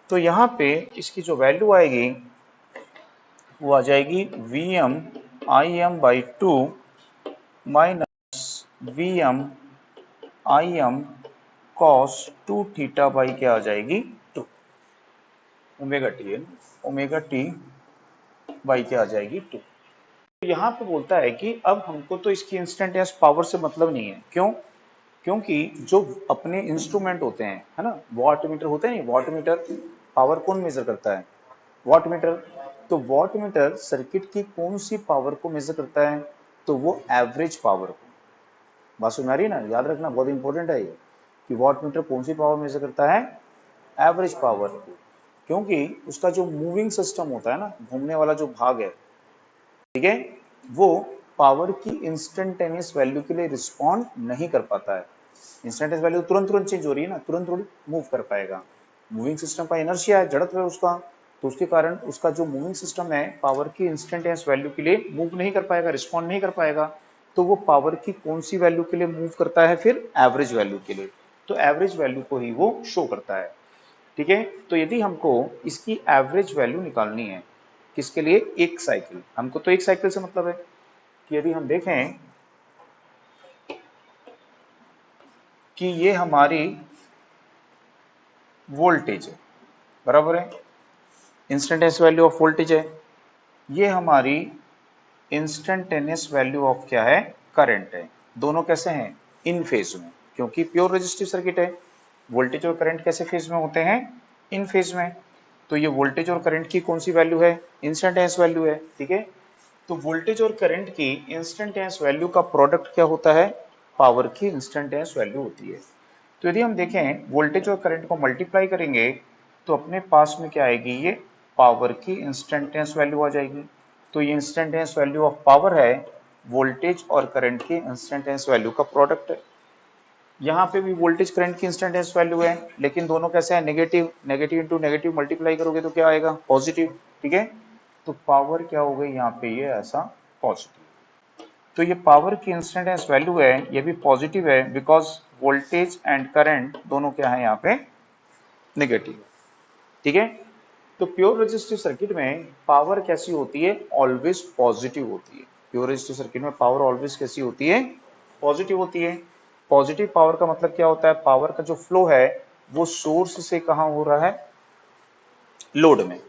[SPEAKER 1] तो यहाँ पे इसकी जो वैल्यू आएगी वो आ जाएगी Vm Im by 2 minus Vm Im cos 2 theta by क्या आ जाएगी 2, ओमेगा टी है, ओमेगा टी बाई क्या आ जाएगी 2। तो यहाँ पे बोलता है कि अब हमको तो इसकी इंस्टेंटेनियस पावर से मतलब नहीं है। क्यों, क्योंकि जो अपने इंस्ट्रूमेंट होते हैं, है ना, वाट मीटर होते हैं, वाट मीटर पावर कौन मेजर करता है, वाट मीटर। तो वाट मीटर सर्किट की कौन सी पावर को मेजर करता है, तो वो एवरेज पावर को। बात सुन आ रही है ना, याद रखना बहुत इंपॉर्टेंट है ये, कि वाट मीटर कौन सी पावर मेजर करता है, एवरेज पावर को। क्योंकि उसका जो मूविंग सिस्टम होता है ना, घूमने वाला जो भाग है, ठीक है, वो पावर की इंस्टेंटेनियस वैल्यू के लिए रिस्पॉन्ड नहीं कर पाता है। इंस्टेंटेनियस वैल्यू तुरंत तुरंत चेंज हो रही है ना, तुरंत तुरंत मूव कर पाएगा। मूविंग सिस्टम का इनर्शिया है, जड़त्व है उसका, तो उसके कारण उसका जो मूविंग सिस्टम है पावर की इंस्टेंटेनियस वैल्यू के लिए मूव नहीं कर पाएगा, रिस्पॉन्ड नहीं कर पाएगा। तो वो पावर की कौन सी वैल्यू के लिए मूव करता है, फिर एवरेज वैल्यू के लिए। तो एवरेज वैल्यू को ही वो शो करता है। ठीक है, तो यदि हमको इसकी एवरेज वैल्यू निकालनी है, किसके लिए, एक साइकिल, हमको तो एक साइकिल से मतलब है कि यदि हम देखें कि ये हमारी वोल्टेज है, बराबर है, इंस्टेंटेनियस वैल्यू ऑफ वोल्टेज है, ये हमारी इंस्टेंटेनियस वैल्यू ऑफ क्या है, करंट है। दोनों कैसे हैं, इन फेज में, क्योंकि प्योर रेजिस्टिव सर्किट है। वोल्टेज और करंट कैसे फेज में होते हैं, इन फेज में। तो ये वोल्टेज और करंट की कौन सी वैल्यू है, इंस्टेंटेनियस वैल्यू है। ठीक है, तो वोल्टेज और करंट की इंस्टेंटेनियस वैल्यू का प्रोडक्ट क्या होता है, पावर की इंस्टेंटेनियस वैल्यू होती है। तो यदि हम देखें वोल्टेज और करंट को मल्टीप्लाई करेंगे तो अपने पास में क्या आएगी, ये पावर की इंस्टेंटेनियस वैल्यू आ जाएगी। तो ये इंस्टेंटेनियस वैल्यू ऑफ पावर है, वोल्टेज और करंट की इंस्टेंटेनियस वैल्यू का प्रोडक्ट है। यहाँ पे भी वोल्टेज करंट की इंस्टेंटेनियस वैल्यू है, लेकिन दोनों कैसे हैं, negative, negative into negative multiply करोगे तो क्या आएगा, पॉजिटिव। ठीक है, तो पावर क्या हो गई यहाँ पे, ये ऐसा पॉजिटिव। तो ये पावर की इंस्टेंटेनियस वैल्यू है, ये भी पॉजिटिव है, बिकॉज वोल्टेज एंड करंट दोनों क्या है यहाँ पे, नेगेटिव। ठीक है, तो प्योर रेजिस्टिव सर्किट में पावर कैसी होती है, ऑलवेज पॉजिटिव होती है। प्योर रेजिस्टिव सर्किट में पावर ऑलवेज कैसी होती है, पॉजिटिव होती है। पॉजिटिव पावर का मतलब क्या होता है, पावर का जो फ्लो है वो सोर्स से कहाँ हो रहा है, लोड में।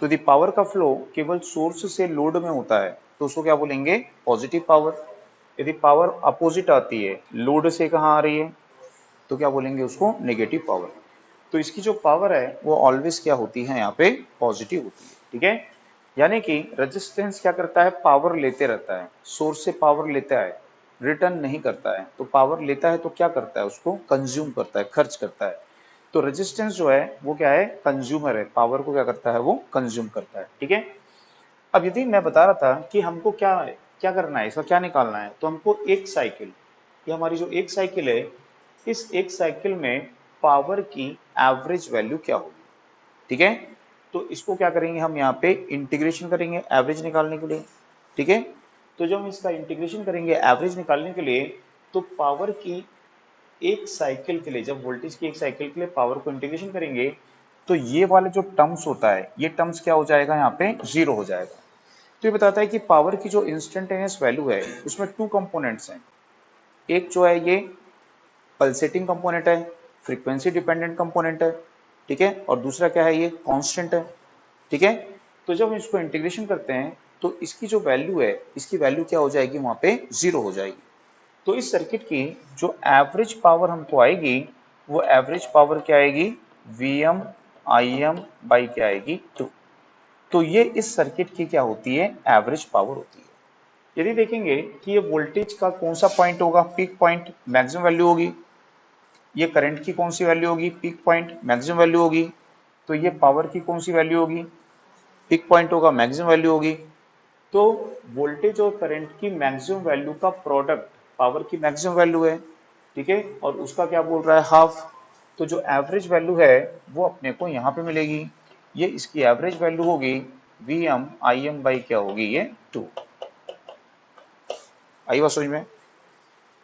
[SPEAKER 1] तो यदि पावर का फ्लो केवल सोर्स से लोड में होता है तो उसको क्या बोलेंगे, पॉजिटिव पावर। यदि पावर अपोजिट आती है, लोड से कहाँ आ रही है, तो क्या बोलेंगे उसको, नेगेटिव पावर। तो इसकी जो पावर है वो ऑलवेज क्या होती है, यहाँ पे पॉजिटिव होती है। ठीक है, यानी कि रेजिस्टेंस क्या करता है, पावर लेते रहता है, सोर्स से पावर लेता है, रिटर्न नहीं करता है। तो पावर लेता है तो क्या करता है, उसको कंज्यूम करता है, खर्च करता है। तो रेजिस्टेंस जो है वो क्या है, कंज्यूमर है, पावर को क्या करता है, वो कंज्यूम करता है। ठीक है, अब यदि मैं बता रहा था कि हमको क्या क्या करना है, इसका क्या निकालना है, तो हमको एक साइकिल, ये हमारी जो एक साइकिल है, इस एक साइकिल में पावर की एवरेज वैल्यू क्या होगी। ठीक है, तो इसको क्या करेंगे, हम यहाँ पे इंटीग्रेशन करेंगे एवरेज निकालने के लिए। ठीक है, तो जब हम इसका इंटीग्रेशन करेंगे एवरेज निकालने के लिए, तो पावर की एक साइकिल के लिए, जब वोल्टेज की एक साइकिल के लिए पावर को इंटीग्रेशन करेंगे तो ये वाले जो टर्म्स होता है, ये टर्म्स क्या हो जाएगा, यहाँ पे जीरो हो जाएगा। तो ये बताता है कि पावर की जो इंस्टेंटेनियस वैल्यू है उसमें टू कंपोनेंट्स हैं। एक जो है ये पल्सेटिंग कंपोनेंट है, फ्रीक्वेंसी डिपेंडेंट कंपोनेंट है। ठीक है, और दूसरा क्या है, ये कांस्टेंट है। ठीक है, तो जब हम इसको इंटीग्रेशन करते हैं तो इसकी जो वैल्यू है, इसकी वैल्यू क्या हो जाएगी, वहां पे 0 हो जाएगी। तो इस सर्किट की जो एवरेज पावर हमको आएगी, वो एवरेज पावर क्या आएगी, Vm Im बाई क्या आएगी 2। तो ये इस सर्किट की क्या होती है, एवरेज पावर होती है। यदि देखेंगे कि ये वोल्टेज का कौन सा पॉइंट होगा, पीक पॉइंट, मैक्सिमम वैल्यू होगी। ये करंट की कौन सी वैल्यू होगी, पीक पॉइंट, मैक्सिमम वैल्यू होगी। तो ये पावर की कौन सी वैल्यू होगी, पीक पॉइंट होगा, मैक्सिमम वैल्यू होगी। तो वोल्टेज और करंट की मैक्सिमम वैल्यू का प्रोडक्ट पावर की मैक्सिमम वैल्यू है, ठीक है, और उसका क्या बोल रहा है, हाफ। तो जो एवरेज वैल्यू है वो अपने को यहाँ पे मिलेगी, ये इसकी एवरेज वैल्यू होगी Vm Im बाई क्या होगी, ये 2। आई बात समझ में।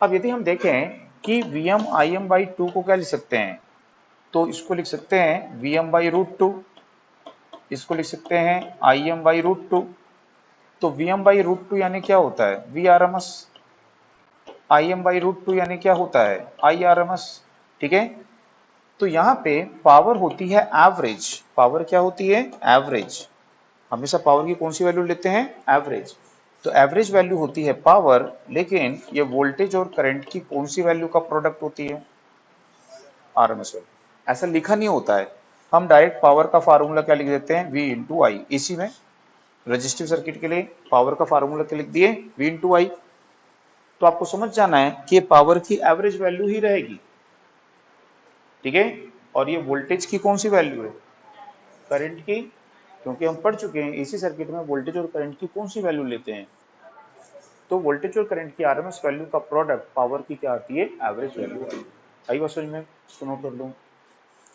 [SPEAKER 1] अब यदि हम देखें कि Vm Im बाई 2 को क्या लिख सकते हैं, तो इसको लिख सकते हैं Vm बाई रूट 2, इसको लिख सकते हैं Im बाई रूट 2। तो Vm बाई रूट 2 यानी क्या होता है, Vrms। Im बाई रूट 2 यानी क्या होता है, Irms, ठीक है। तो यहाँ पे पावर होती है एवरेज, पावर क्या होती है, एवरेज। हमेशा पावर की कौन सी वैल्यू लेते हैं, एवरेज। तो एवरेज वैल्यू होती है पावर, लेकिन ये वोल्टेज और करंट की कौन सी वैल्यू का प्रोडक्ट होती है, आरएमएस वैल्यू। ऐसा लिखा नहीं होता है, हम डायरेक्ट पावर का फार्मूला क्या लिख देते हैं, V इंटू आई। इसी में रजिस्टिव सर्किट के लिए पावर का फार्मूला क्या लिख दिए, V इंटू आई। तो आपको समझ जाना है कि ये पावर की एवरेज वैल्यू ही रहेगी, ठीक है। और ये वोल्टेज की कौन सी वैल्यू है, करंट की, क्योंकि हम पढ़ चुके हैं इसी सर्किट में वोल्टेज और करंट की कौन सी वैल्यू लेते हैं। तो वोल्टेज और करंट की आरएमएस वैल्यू का प्रोडक्ट पावर की क्या आती है, एवरेज वैल्यू। आई बात समझ में, इसको नोट कर लो।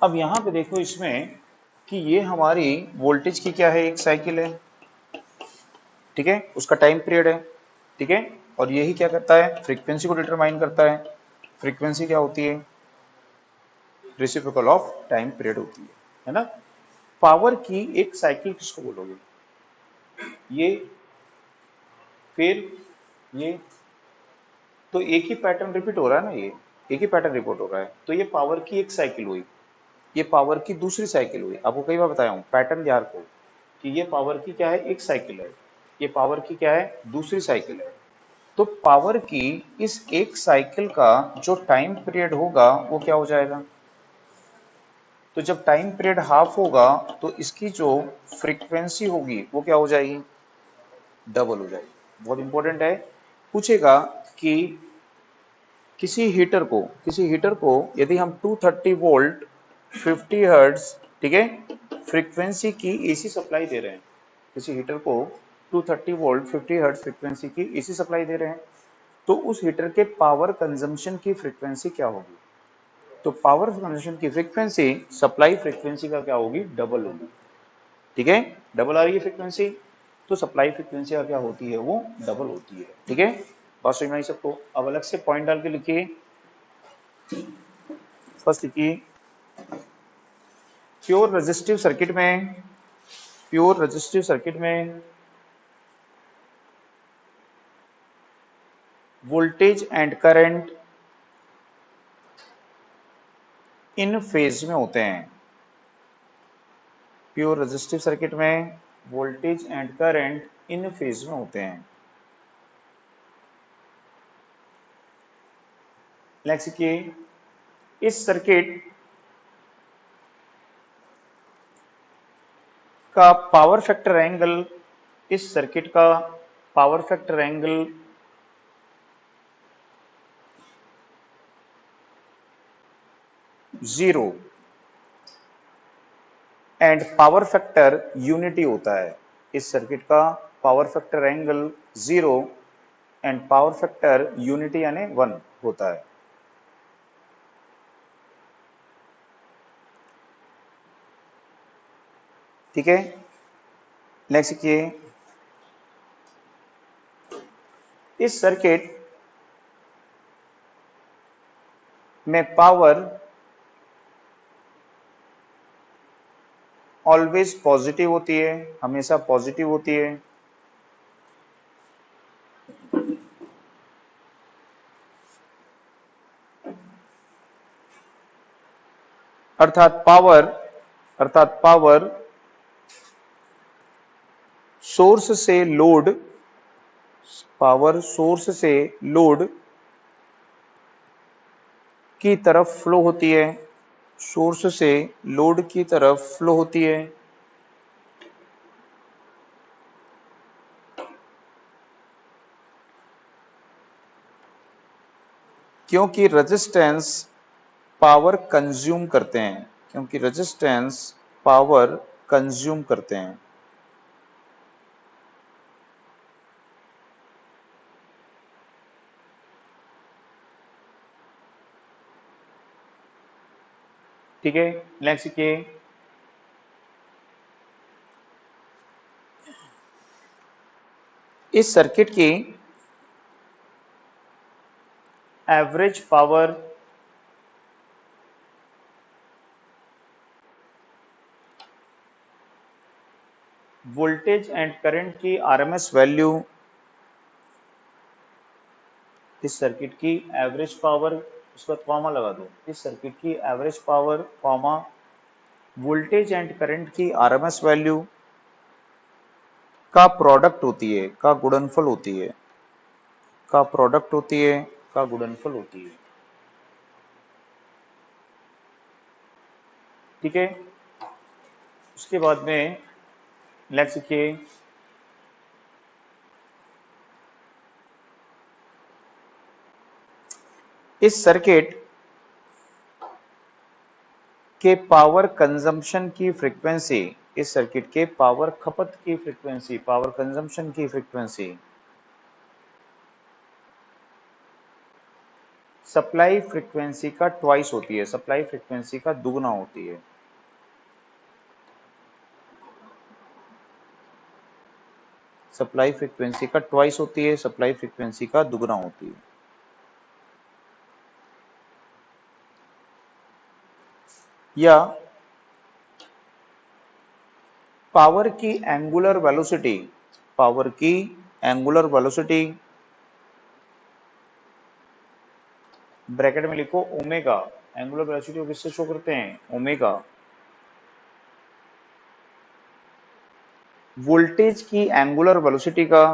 [SPEAKER 1] अब यहाँ पे देखो इसमें कि ये हमारी वोल्टेज की क्या है, एक साइकिल है, ठीक है, उसका टाइम पीरियड है, ठीक है। और यही क्या करता है, फ्रीक्वेंसी को डिटरमाइन करता है। फ्रीक्वेंसी क्या होती है, रेसिप्रोकल ऑफ टाइम पीरियड होती है ना। पावर की एक साइकिल किसको बोलोगे, ये, फिर ये, तो एक ही पैटर्न रिपीट हो रहा है ना, ये एक ही पैटर्न रिपीट हो रहा है। तो ये पावर की एक साइकिल हुई, ये पावर की दूसरी साइकिल हुई। आपको कई बार बताया हूं पैटर्न ध्यान रखो कि ये पावर की क्या है, एक साइकिल है, ये पावर की क्या है, दूसरी साइकिल है। तो पावर की इस एक साइकिल का जो टाइम पीरियड होगा वो क्या हो जाएगा, तो जब टाइम पीरियड हाफ होगा तो इसकी जो फ्रीक्वेंसी होगी वो क्या हो जाएगी, डबल हो जाएगी। बहुत इंपॉर्टेंट है, पूछेगा कि किसी हीटर को यदि हम 230 वोल्ट 50 हर्ट्ज, ठीक है, फ्रीक्वेंसी की एसी सप्लाई दे रहे हैं, किसी हीटर को 230 वोल्ट 50 हर्ट्ज फ्रीक्वेंसी की एसी सप्लाई दे रहे हैं, तो उस हीटर के पावर कंजम्पशन की फ्रीक्वेंसी क्या होगी, तो पावर कंजम्पशन की फ्रीक्वेंसी सप्लाई फ्रीक्वेंसी का क्या होगी, डबल होगी, ठीक है। डबल आ रही है फ्रीक्वेंसी, तो सप्लाई फ्रीक्वेंसी का क्या होती है, वो डबल होती है, ठीक है। बात समझ में आई सबको। अब अलग से पॉइंट डाल के लिखिए, फर्स्ट लिखिए, प्योर रेजिस्टिव सर्किट में, प्योर रेजिस्टिव सर्किट में voltage and current in phase में होते हैं। प्योर रेजिस्टिव सर्किट में voltage and current in phase में होते हैं। नेक्स्ट देखिए, इस सर्किट का पावर फैक्टर एंगल, इस सर्किट का power factor angle 0 and power factor unity होता है। इस सर्किट का power factor angle 0 and power factor unity यानी 1 होता है। ठीक है, नेक्स्ट देखिए, इस सर्किट में पावर ऑलवेज पॉजिटिव होती है, हमेशा पॉजिटिव होती है। अर्थात पावर सोर्स से लोड, पावर सोर्स से लोड की तरफ फ्लो होती है, सोर्स से लोड की तरफ फ्लो होती है, क्योंकि रेजिस्टेंस पावर कंज्यूम करते हैं, क्योंकि रेजिस्टेंस पावर कंज्यूम करते हैं। ठीक है, नेक्स्ट के इस सर्किट की average power voltage and current की आरएमएस वैल्यू, इस सर्किट की एवरेज पावर, उसके बाद कॉमा लगा दो, इस सर्किट की average power comma voltage and current की आरएमएस वैल्यू का प्रोडक्ट होती है, का गुणनफल होती है, का प्रोडक्ट होती है, का गुणनफल होती है। ठीक है, उसके बाद में नेक्स्ट लिखिए इस सर्किट के पावर कंजम्पशन की फ्रीक्वेंसी, इस सर्किट के पावर खपत की फ्रीक्वेंसी, पावर कंजम्पशन की फ्रीक्वेंसी सप्लाई फ्रीक्वेंसी का ट्वाइस होती है, सप्लाई फ्रीक्वेंसी का दुगना होती है। सप्लाई फ्रीक्वेंसी का ट्वाइस होती है, सप्लाई फ्रीक्वेंसी का दुगना होती है। या पावर की एंगुलर वेलोसिटी, पावर की एंगुलर वेलोसिटी ब्रैकेट में लिखो ओमेगा, एंगुलर वेलोसिटी को किससे शो करते हैं, ओमेगा। वोल्टेज की एंगुलर वेलोसिटी का,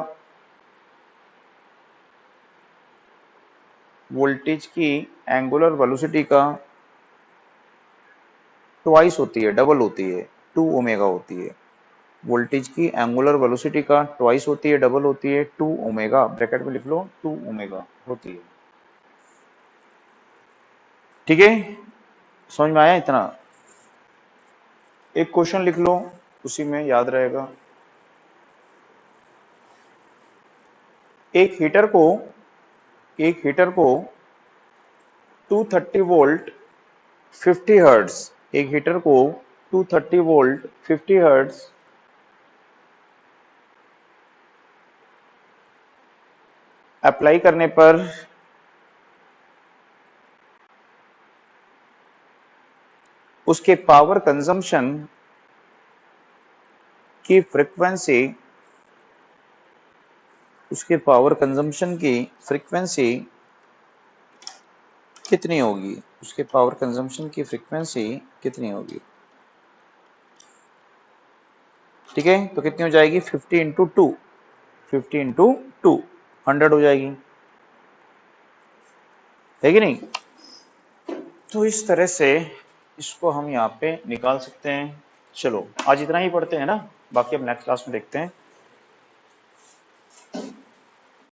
[SPEAKER 1] वोल्टेज की एंगुलर वेलोसिटी का ट्वाइस होती है, डबल होती है, 2 ओमेगा होती है। वोल्टेज की एंगुलर वेलोसिटी का ट्वाइस होती है, डबल होती है, 2 ओमेगा, ब्रैकेट में लिख लो 2 ओमेगा होती है। ठीक है, समझ में आया इतना? एक क्वेश्चन लिख लो, उसी में याद रहेगा। एक हीटर को 230 वोल्ट 50 हर्ट्ज, एक हीटर को 230 वोल्ट 50 हर्ट्ज अप्लाई करने पर उसके पावर कंजम्पशन की फ्रीक्वेंसी, उसके पावर कंजम्पशन की फ्रीक्वेंसी कितनी होगी, उसके पावर कंजम्पशन की फ्रीक्वेंसी कितनी होगी। ठीक है, तो कितनी हो जाएगी, 50 इंटू 2, 50 इंटू 2 100 हो जाएगी, है कि नहीं? तो इस तरह से इसको हम यहाँ पे निकाल सकते हैं। चलो आज इतना ही पढ़ते हैं ना, बाकी हम नेक्स्ट क्लास में देखते हैं।